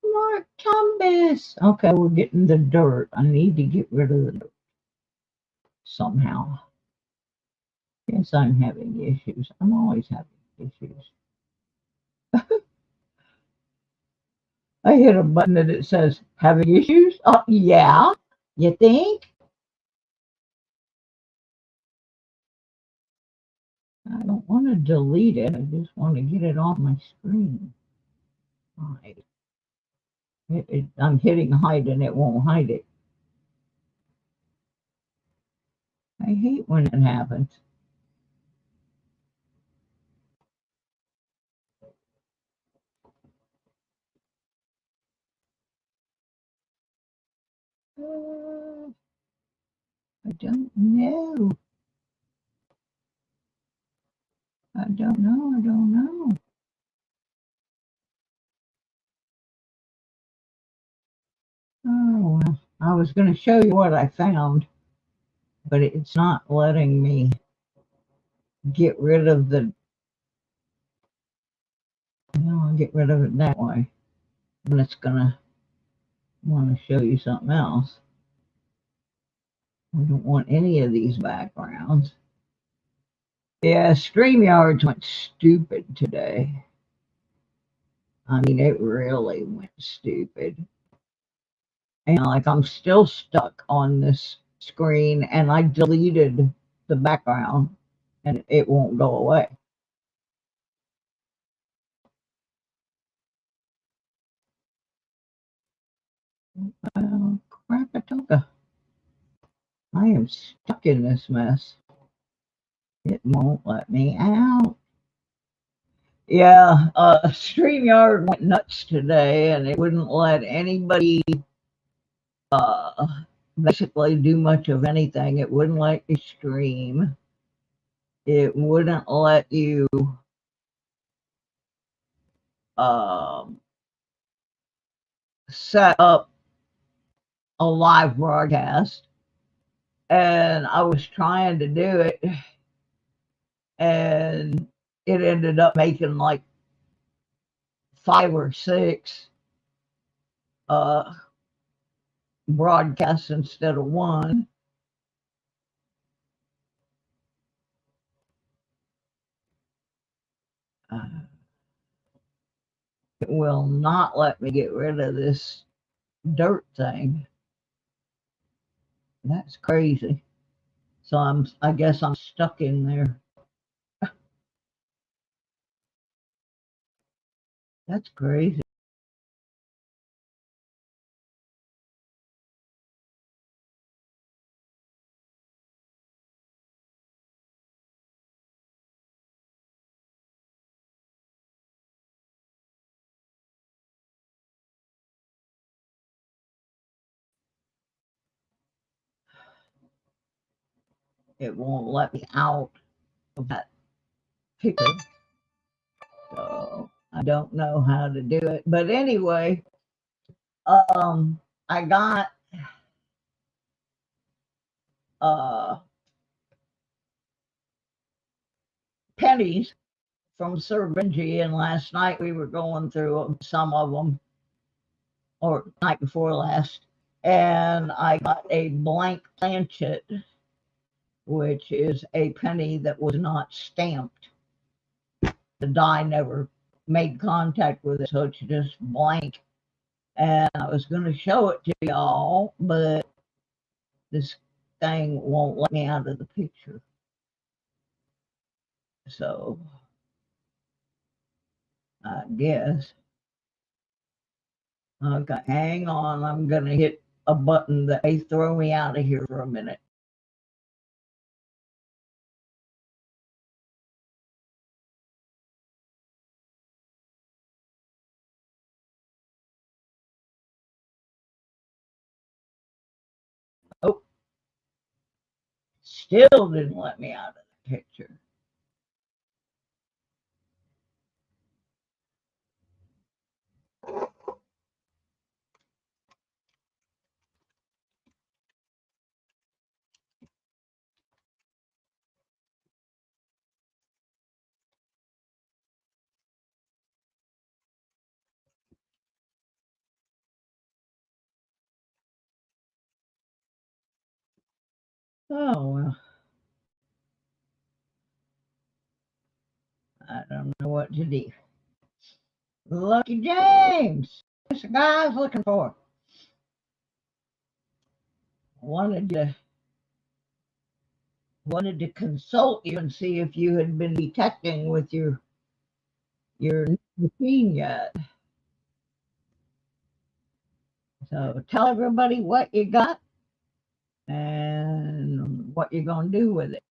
Mark Thomas. Okay, we're getting the dirt. I need to get rid of the dirt somehow. Yes, I'm having issues. I'm always having issues. I hit a button and it says, having issues? Yeah. You think? I don't want to delete it. I just want to get it off my screen. Hide. I'm hitting hide and it won't hide it. I hate when it happens. I don't know. I don't know. was going to show you what I found, but it's not letting me get rid of the. No, I'll get rid of it that way. And it's gonna want to show you something else. I don't want any of these backgrounds. Yeah, StreamYards went stupid today. I mean, it really went stupid. And like, I'm still stuck on this screen, and I deleted the background, and it won't go away. Oh, crapatoga. I am stuck in this mess. It won't let me out. Yeah, StreamYard went nuts today, and it wouldn't let anybody uh, basically do much of anything. It wouldn't let you stream. It wouldn't let you set up a live broadcast. And I was trying to do it, and it ended up making like 5 or 6 broadcasts instead of one. It will not let me get rid of this dirt thing. That's crazy. So I guess I'm stuck in there. That's crazy. It won't let me out of that picture. So I don't know how to do it. But anyway, I got pennies from Sir Benji, and last night we were going through some of them, or night before last, and I got a blank planchet, which is a penny that was not stamped. The die never made contact with it, so it's just blank. And I was going to show it to y'all, but this thing won't let me out of the picture. So I guess. Okay, hang on. I'm going to hit a button that may throw me out of here for a minute. Oh, still didn't let me out of the picture. Oh, well. I don't know what to do. Lucky James. That's the guy I was looking for. Wanted to consult you and see if you had been detecting with your machine yet. So tell everybody what you got and what you're going to do with it.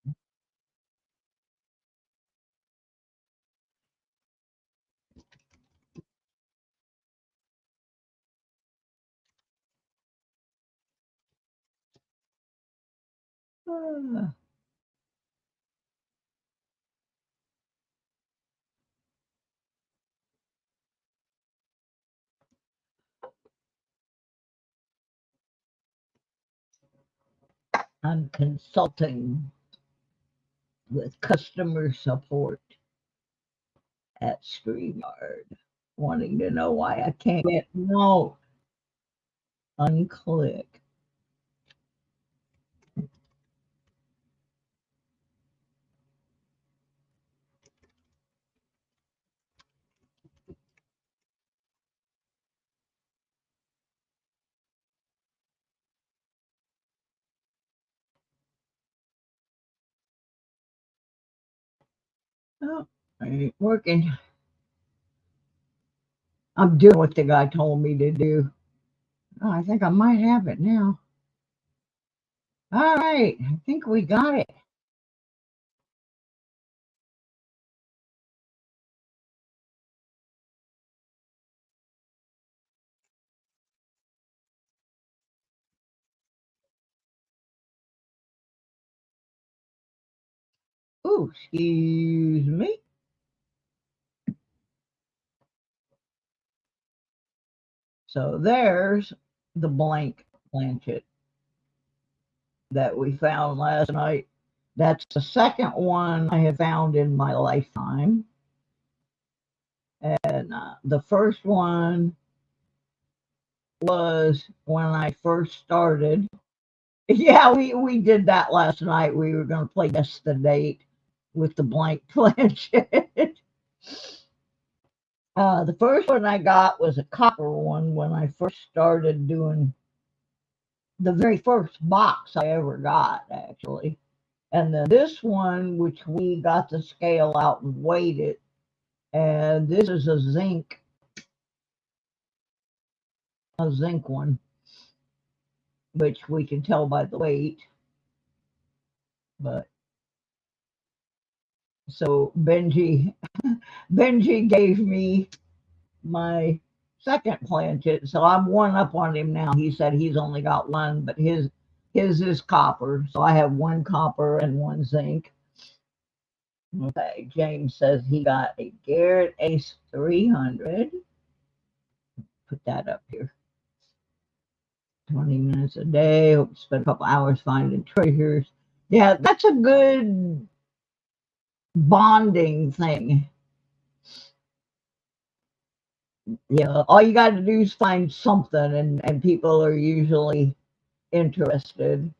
I'm consulting with customer support at StreamYard, wanting to know why I can't get no. Unclick. Oh, it ain't working. I'm doing what the guy told me to do. Oh, I think I might have it now. All right, I think we got it. Ooh, excuse me. So there's the blank planchet that we found last night. That's the second one I have found in my lifetime. And the first one was when I first started. Yeah, we did that last night. We were going to play Guess the Date with the blank planchet. The first one I got was a copper one when I first started doing the very first box I ever got, actually. And then this one, which we got the scale out and weighed it, and this is a zinc one, which we can tell by the weight. But so Benji gave me my second planchet, so I'm one up on him now. He said he's only got one, but his is copper, so I have one copper and one zinc. Okay, James says he got a Garrett Ace 300. Put that up here. 20 minutes a day. Hope to spend a couple hours finding treasures. Yeah, that's a good bonding thing. Yeah, all you got to do is find something, and people are usually interested.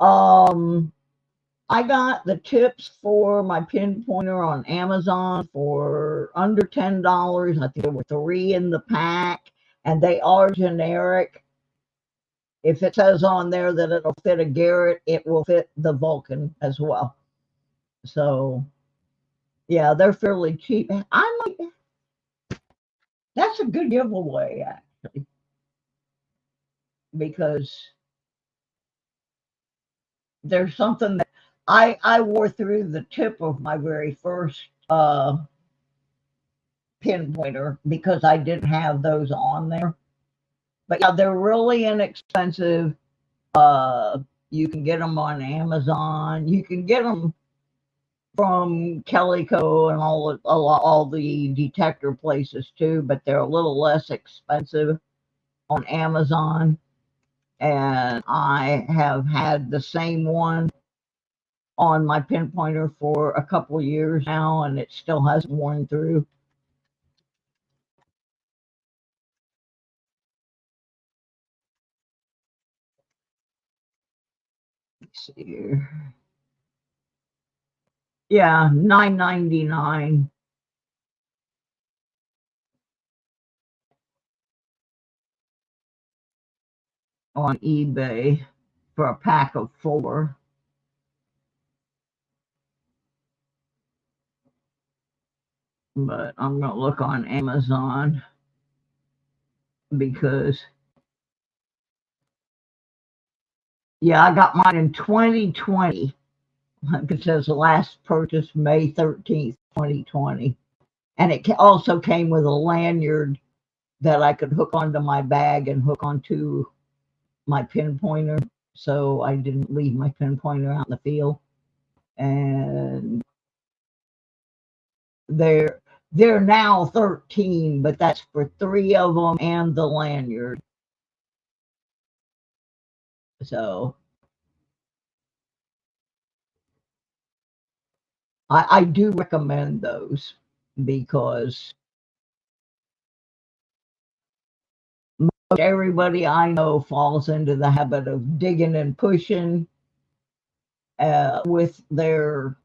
I got the tips for my pinpointer on Amazon for under $10. I think there were 3 in the pack, and they are generic. If it says on there that it'll fit a Garrett, it will fit the Vulcan as well. So, yeah, they're fairly cheap. That's a good giveaway, actually, because there's something that I wore through the tip of my very first pinpointer because I didn't have those on there. But yeah, they're really inexpensive. You can get them on Amazon. You can get them from Calico and all the detector places too, but they're a little less expensive on Amazon. And I have had the same one on my pinpointer for a couple years now, and it still hasn't worn through. Let's see here. Yeah, $9.99. On eBay for a pack of 4. But I'm going to look on Amazon because, yeah, I got mine in 2020. It says last purchase May 13th, 2020. And it also came with a lanyard that I could hook onto my bag and hook onto my pinpointer, so I didn't leave my pinpointer out in the field. And they're now 13, but that's for 3 of them and the lanyard. So I do recommend those because everybody I know falls into the habit of digging and pushing with their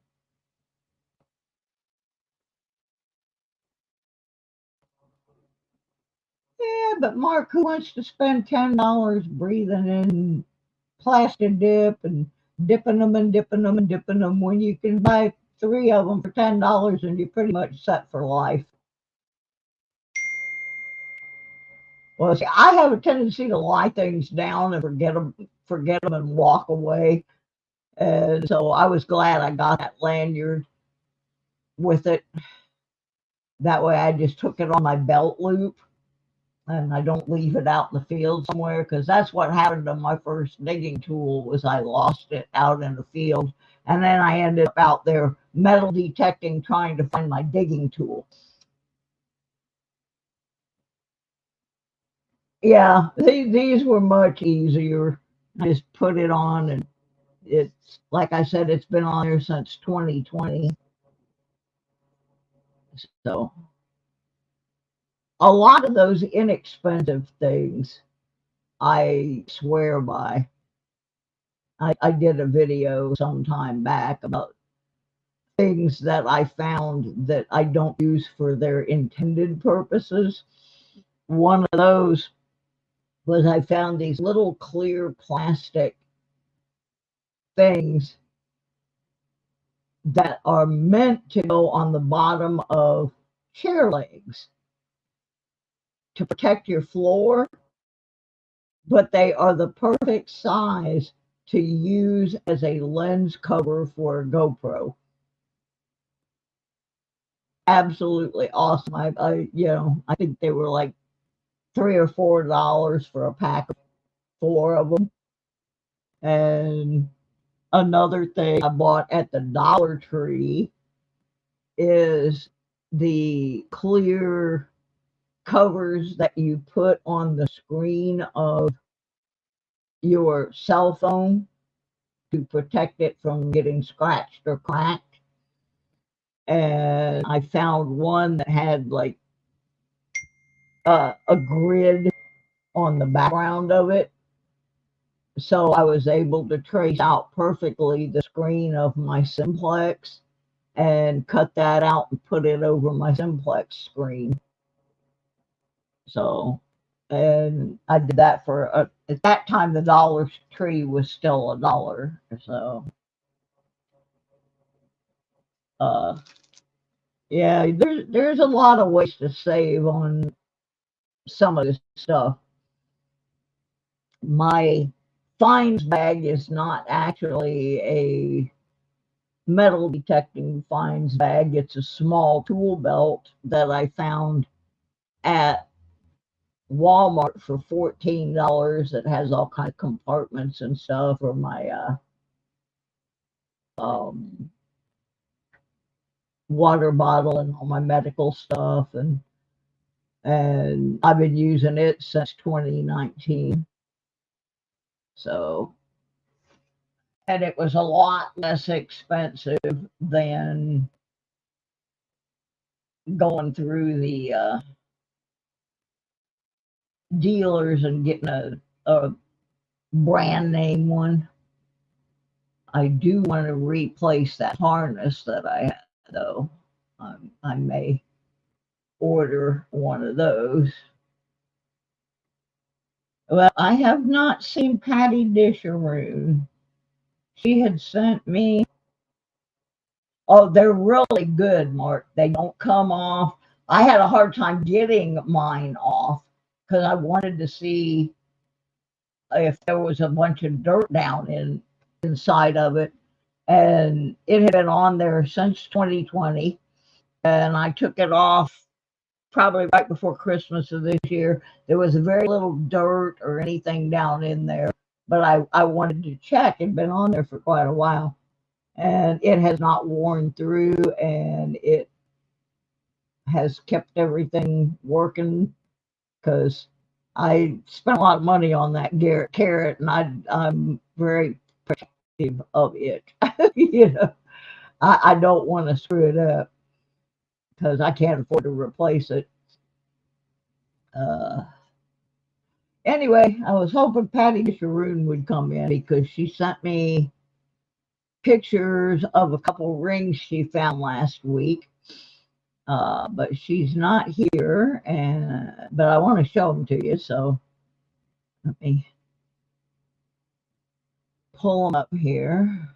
but Mark, who wants to spend $10 breathing in plastic dip and dipping them and dipping them and dipping them when you can buy 3 of them for $10 and you're pretty much set for life? Well, see, I have a tendency to lie things down and forget them and walk away. And so I was glad I got that lanyard with it. That way I just took it on my belt loop and I don't leave it out in the field somewhere, because that's what happened to my first digging tool was I lost it out in the field. And then I ended up out there metal detecting, trying to find my digging tool. Yeah, these were much easier. I just put it on, and it's, like I said, it's been on there since 2020. So a lot of those inexpensive things I swear by. I did a video some time back about things that I found that I don't use for their intended purposes. One of those was I found these little clear plastic things that are meant to go on the bottom of chair legs to protect your floor, but they are the perfect size to use as a lens cover for a GoPro. Absolutely awesome. I think they were like $3 or $4 for a pack of 4 of them. And another thing I bought at the Dollar Tree is the clear covers that you put on the screen of your cell phone to protect it from getting scratched or cracked. And I found one that had like a grid on the background of it. So I was able to trace out perfectly the screen of my simplex and cut that out and put it over my simplex screen. So, and I did that for, at that time, the Dollar Tree was still $1. So, yeah, there's a lot of ways to save on some of this stuff. My finds bag is not actually a metal detecting finds bag. It's a small tool belt that I found at Walmart for $14. It has all kinds of compartments and stuff for my water bottle and all my medical stuff, and I've been using it since 2019. So, and it was a lot less expensive than going through the dealers and getting a brand name one. I do want to replace that harness that I had, though. I may order one of those. Well, I have not seen Patty Disharoon. She had sent me. Oh, they're really good, Mark. They don't come off. I had a hard time getting mine off because I wanted to see if there was a bunch of dirt down inside of it. And it had been on there since 2020. And I took it off probably right before Christmas of this year. There was very little dirt or anything down in there, but I wanted to check. It'd been on there for quite a while, and it has not worn through, and it has kept everything working, because I spent a lot of money on that carrot, and I'm very protective of it. You know, I don't want to screw it up because I can't afford to replace it. Uh, anyway, I was hoping Patty Sharoon would come in because she sent me pictures of a couple rings she found last week. But she's not here, but I want to show them to you, so let me pull them up here.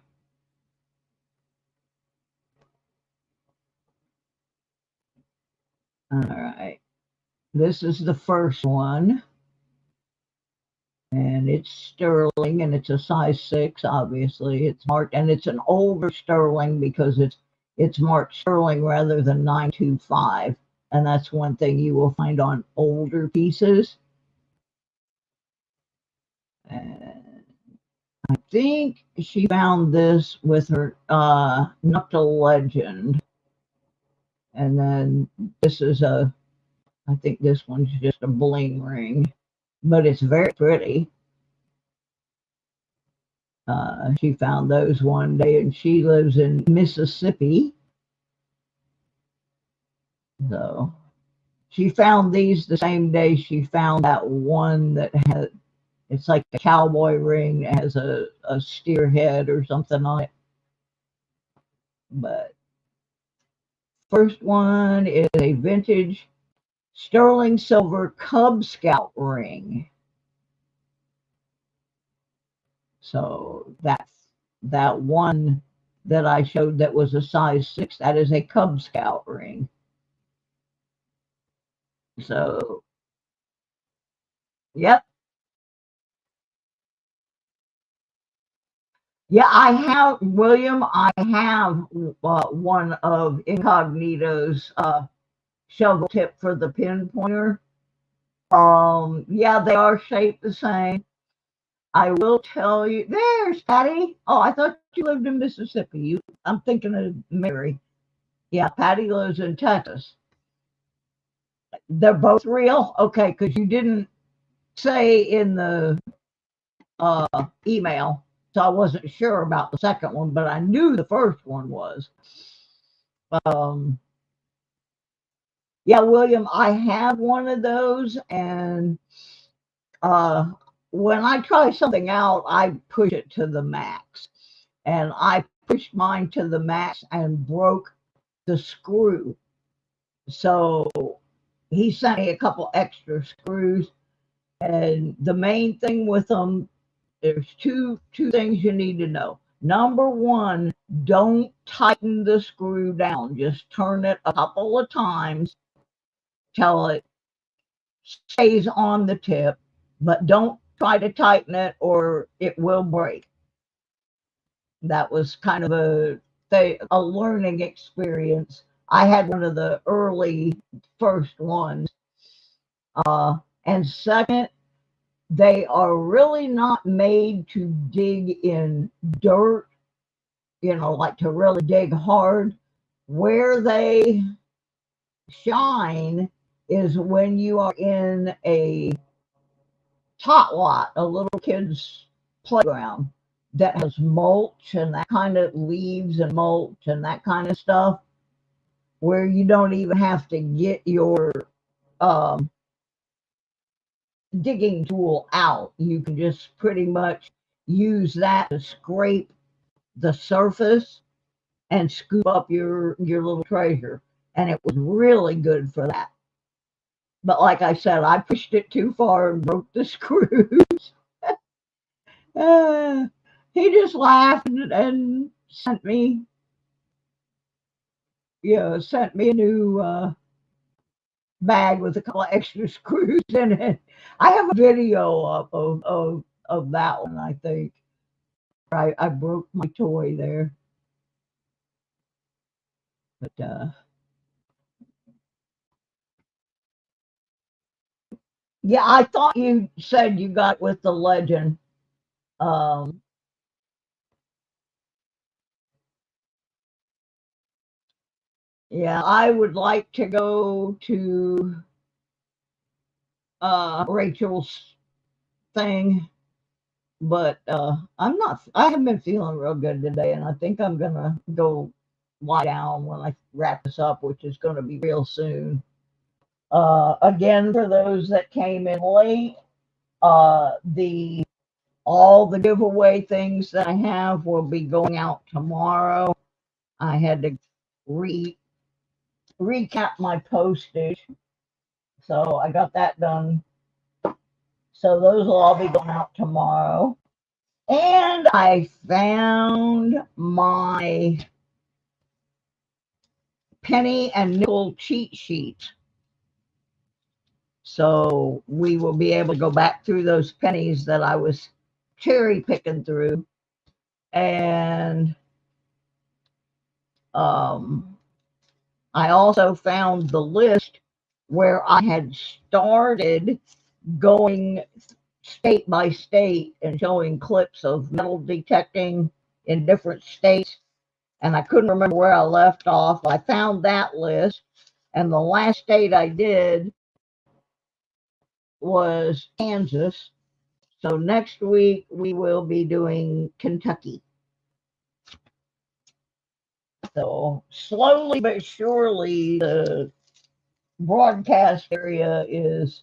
All right, this is the first one, and it's sterling, and it's a size 6. Obviously, it's marked, and it's an older sterling because it's marked sterling rather than 925, and that's one thing you will find on older pieces. And I think she found this with her Nuptial Legend. And then this is I think this one's just a bling ring, but it's very pretty. She found those one day, and she lives in Mississippi. So she found these the same day she found that one that had, it's like a cowboy ring, that has a steer head or something on it. But first one is a vintage sterling silver Cub Scout ring. So that's that one that I showed that was a size 6. That is a Cub Scout ring. So, yep. Yeah, I have, William, I have one of Incognito's shovel tip for the pin pointer. Yeah, they are shaped the same. I will tell you, there's Patty. Oh, I thought you lived in Mississippi. I'm thinking of Mary. Yeah, Patty lives in Texas. They're both real? Okay, because you didn't say in the email, so I wasn't sure about the second one, but I knew the first one was. Yeah, William, I have one of those, and when I try something out, I push it to the max. And I pushed mine to the max and broke the screw. So he sent me a couple extra screws. And the main thing with them, there's two things you need to know. Number one, don't tighten the screw down. Just turn it a couple of times till it stays on the tip, but don't try to tighten it or it will break. That was kind of a learning experience. I had one of the early first ones. And second, they are really not made to dig in dirt, like to really dig hard. Where they shine is when you are in a tot lot, a little kid's playground that has mulch and that kind of leaves and mulch and that kind of stuff, where you don't even have to get your digging tool out. You can just pretty much use that to scrape the surface and scoop up your little treasure. And it was really good for that. But like I said, I pushed it too far and broke the screws. He just laughed and sent me a new bag with a couple of extra screws in it. I have a video of that one, I think. I broke my toy there. But yeah, I thought you said you got with the legend. Yeah, I would like to go to Rachel's thing, but I haven't been feeling real good today, and I think I'm gonna go lie down when I wrap this up, which is gonna be real soon. Again, for those that came in late, the all the giveaway things that I have will be going out tomorrow. I had to recap my postage, so I got that done. So those will all be going out tomorrow. And I found my penny and nickel cheat sheet. So we will be able to go back through those pennies that I was cherry picking through. And I also found the list where I had started going state by state and showing clips of metal detecting in different states. And I couldn't remember where I left off. I found that list. And the last state I did was Kansas. So next week we will be doing Kentucky. So slowly but surely the broadcast area is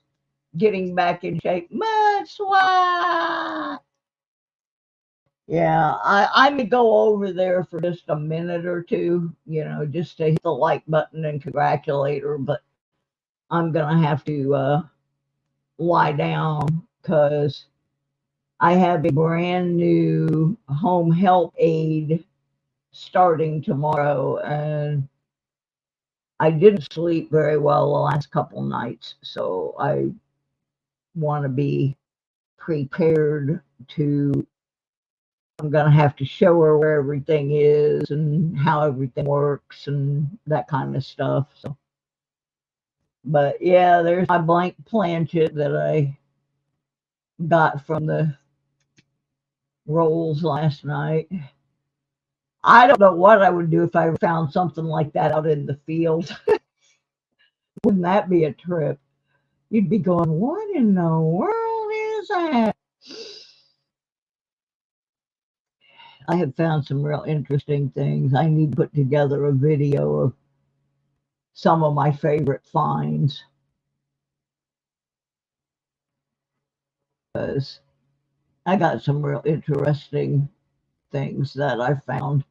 getting back in shape. Much what? Yeah, I may go over there for just a minute or two, just to hit the like button and congratulate her, but I'm gonna have to lie down because I have a brand new home help aide starting tomorrow, and I didn't sleep very well the last couple nights, so I want to be prepared to. I'm going to have to show her where everything is and how everything works and that kind of stuff. So, but yeah, there's my blank planchet that I got from the rolls last night. I don't know what I would do if I found something like that out in the field. Wouldn't that be a trip? You'd be going, what in the world is that? I have found some real interesting things. I need to put together a video of some of my favorite finds, because I got some real interesting things that I found.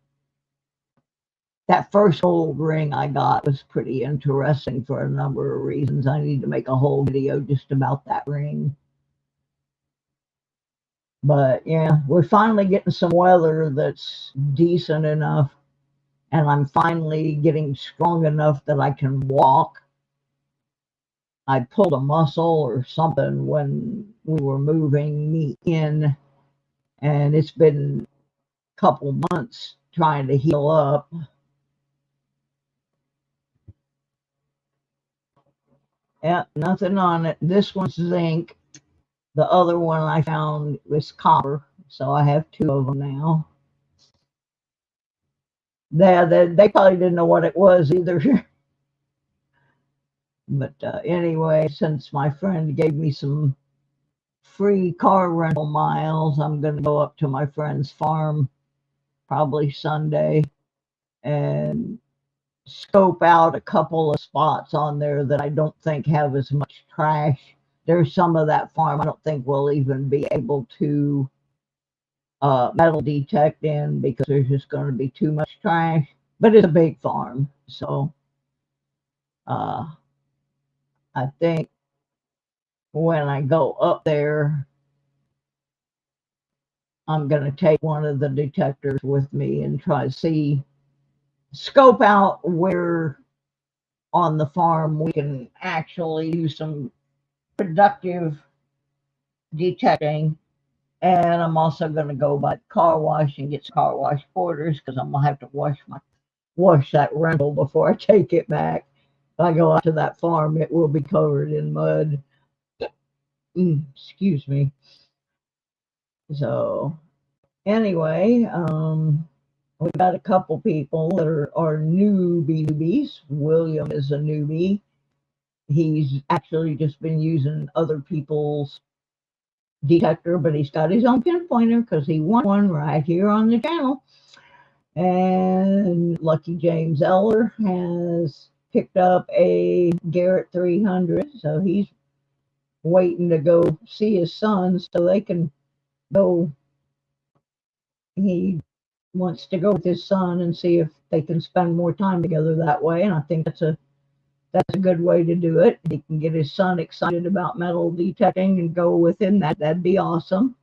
That first gold ring I got was pretty interesting for a number of reasons. I need to make a whole video just about that ring. But yeah, we're finally getting some weather that's decent enough, and I'm finally getting strong enough that I can walk. I pulled a muscle or something when we were moving me in, and it's been a couple months trying to heal up. Yeah, nothing on it. This one's zinc. The other one I found was copper, so I have two of them now. They probably didn't know what it was either. But anyway, since my friend gave me some free car rental miles, I'm going to go up to my friend's farm probably Sunday and scope out a couple of spots on there that I don't think have as much trash. There's some of that farm I don't think we'll even be able to metal detect in because there's just going to be too much trash. But it's a big farm, so I think when I go up there, I'm going to take one of the detectors with me and try to scope out where on the farm we can actually do some productive detecting. And I'm also going to go by the car wash and get some car wash quarters because I'm going to have to wash that rental before I take it back. If I go out to that farm, it will be covered in mud. Excuse me. So anyway, we've got a couple people that are newbies. William is a newbie. He's actually just been using other people's detector, but he's got his own pinpointer because he won one right here on the channel. And Lucky James Eller has picked up a Garrett 300, so he's waiting to go see his son so they can go. He wants to go with his son and see if they can spend more time together that way, and I think that's a good way to do it. He can get his son excited about metal detecting and go with him. That'd be awesome.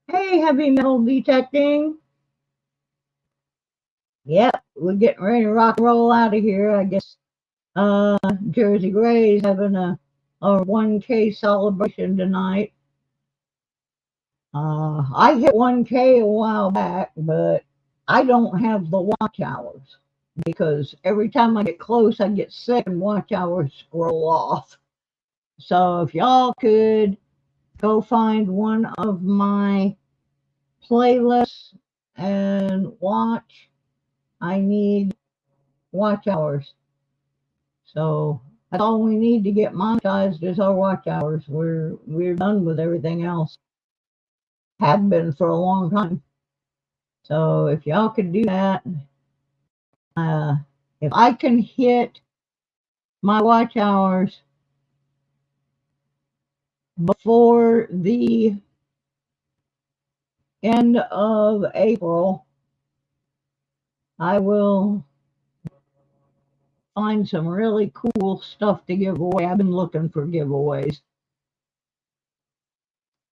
Hey, heavy metal detecting. Yep, we're getting ready to rock and roll out of here. I guess Jersey Gray's having a 1K celebration tonight. I hit 1K a while back, but I don't have the watch hours because every time I get close, I get sick and watch hours scroll off. So if y'all could go find one of my playlists and watch, I need watch hours. So that's all we need to get monetized is our watch hours. We're done with everything else. Have been for a long time. So if y'all could do that, if I can hit my watch hours before the end of April, I will find some really cool stuff to give away. I've been looking for giveaways,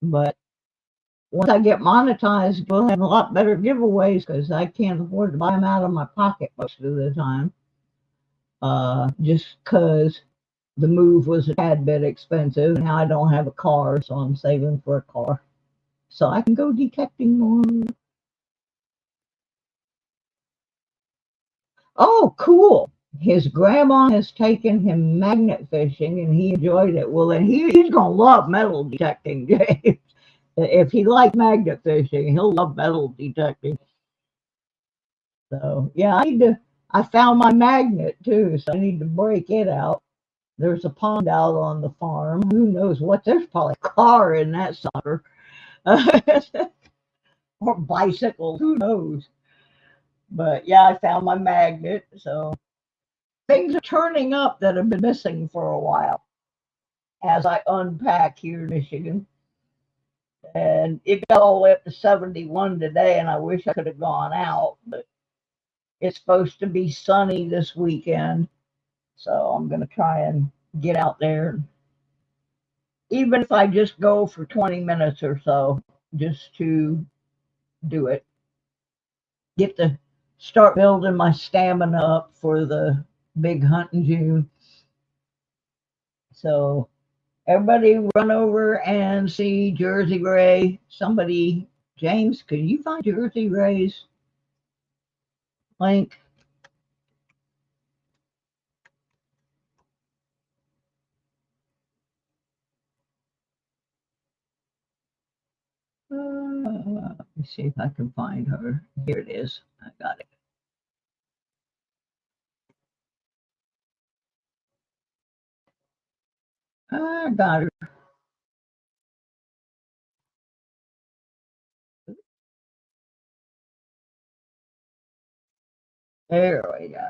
but once I get monetized, we'll have a lot better giveaways because I can't afford to buy them out of my pocket most of the time. Just because the move was a tad bit expensive. Now I don't have a car, so I'm saving for a car so I can go detecting more. Oh, cool. His grandma has taken him magnet fishing and he enjoyed it. Well, then he's going to love metal detecting, James. If he liked magnet fishing, he'll love metal detecting. So, yeah, I found my magnet too, so I need to break it out. There's a pond out on the farm. Who knows what? There's probably a car in that sucker. Or bicycles, who knows? But yeah, I found my magnet, so things are turning up that have been missing for a while as I unpack here in Michigan. And it got all the way up to 71 today, and I wish I could have gone out, but it's supposed to be sunny this weekend, so I'm going to try and get out there. Even if I just go for 20 minutes or so, just to do it. Get to start building my stamina up for the big hunt in June. So everybody run over and see Jersey Gray. Somebody, James, can you find Jersey Gray's link? Let me see if I can find her. Here it is. I got it. I got her. There we go.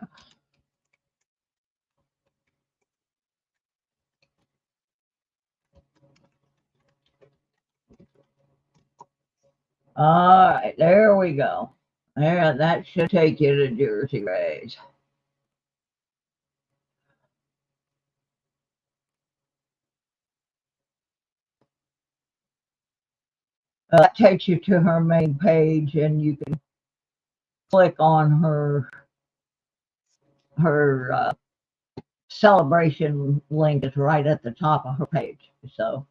All right, there we go. There, that should take you to Jersey Gray's. That takes you to her main page, and you can click on her celebration link. Is right at the top of her page, so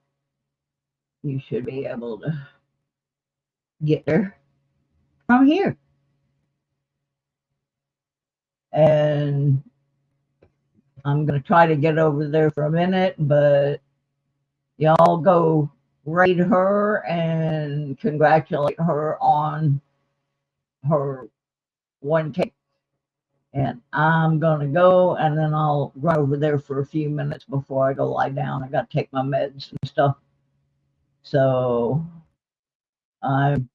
you should be able to get there from here. And I'm going to try to get over there for a minute, but y'all go rate her and congratulate her on her 1K. And I'm going to go, and then I'll run over there for a few minutes before I go lie down. I got to take my meds and stuff. So I'm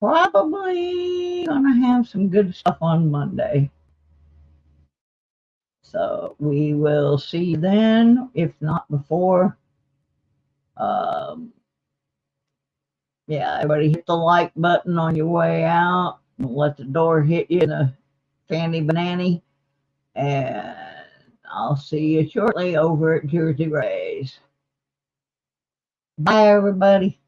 probably going to have some good stuff on Monday. So we will see you then, if not before. Yeah, everybody hit the like button on your way out. Don't let the door hit you in the fanny banana. And I'll see you shortly over at Jersey Ray's. Bye, everybody.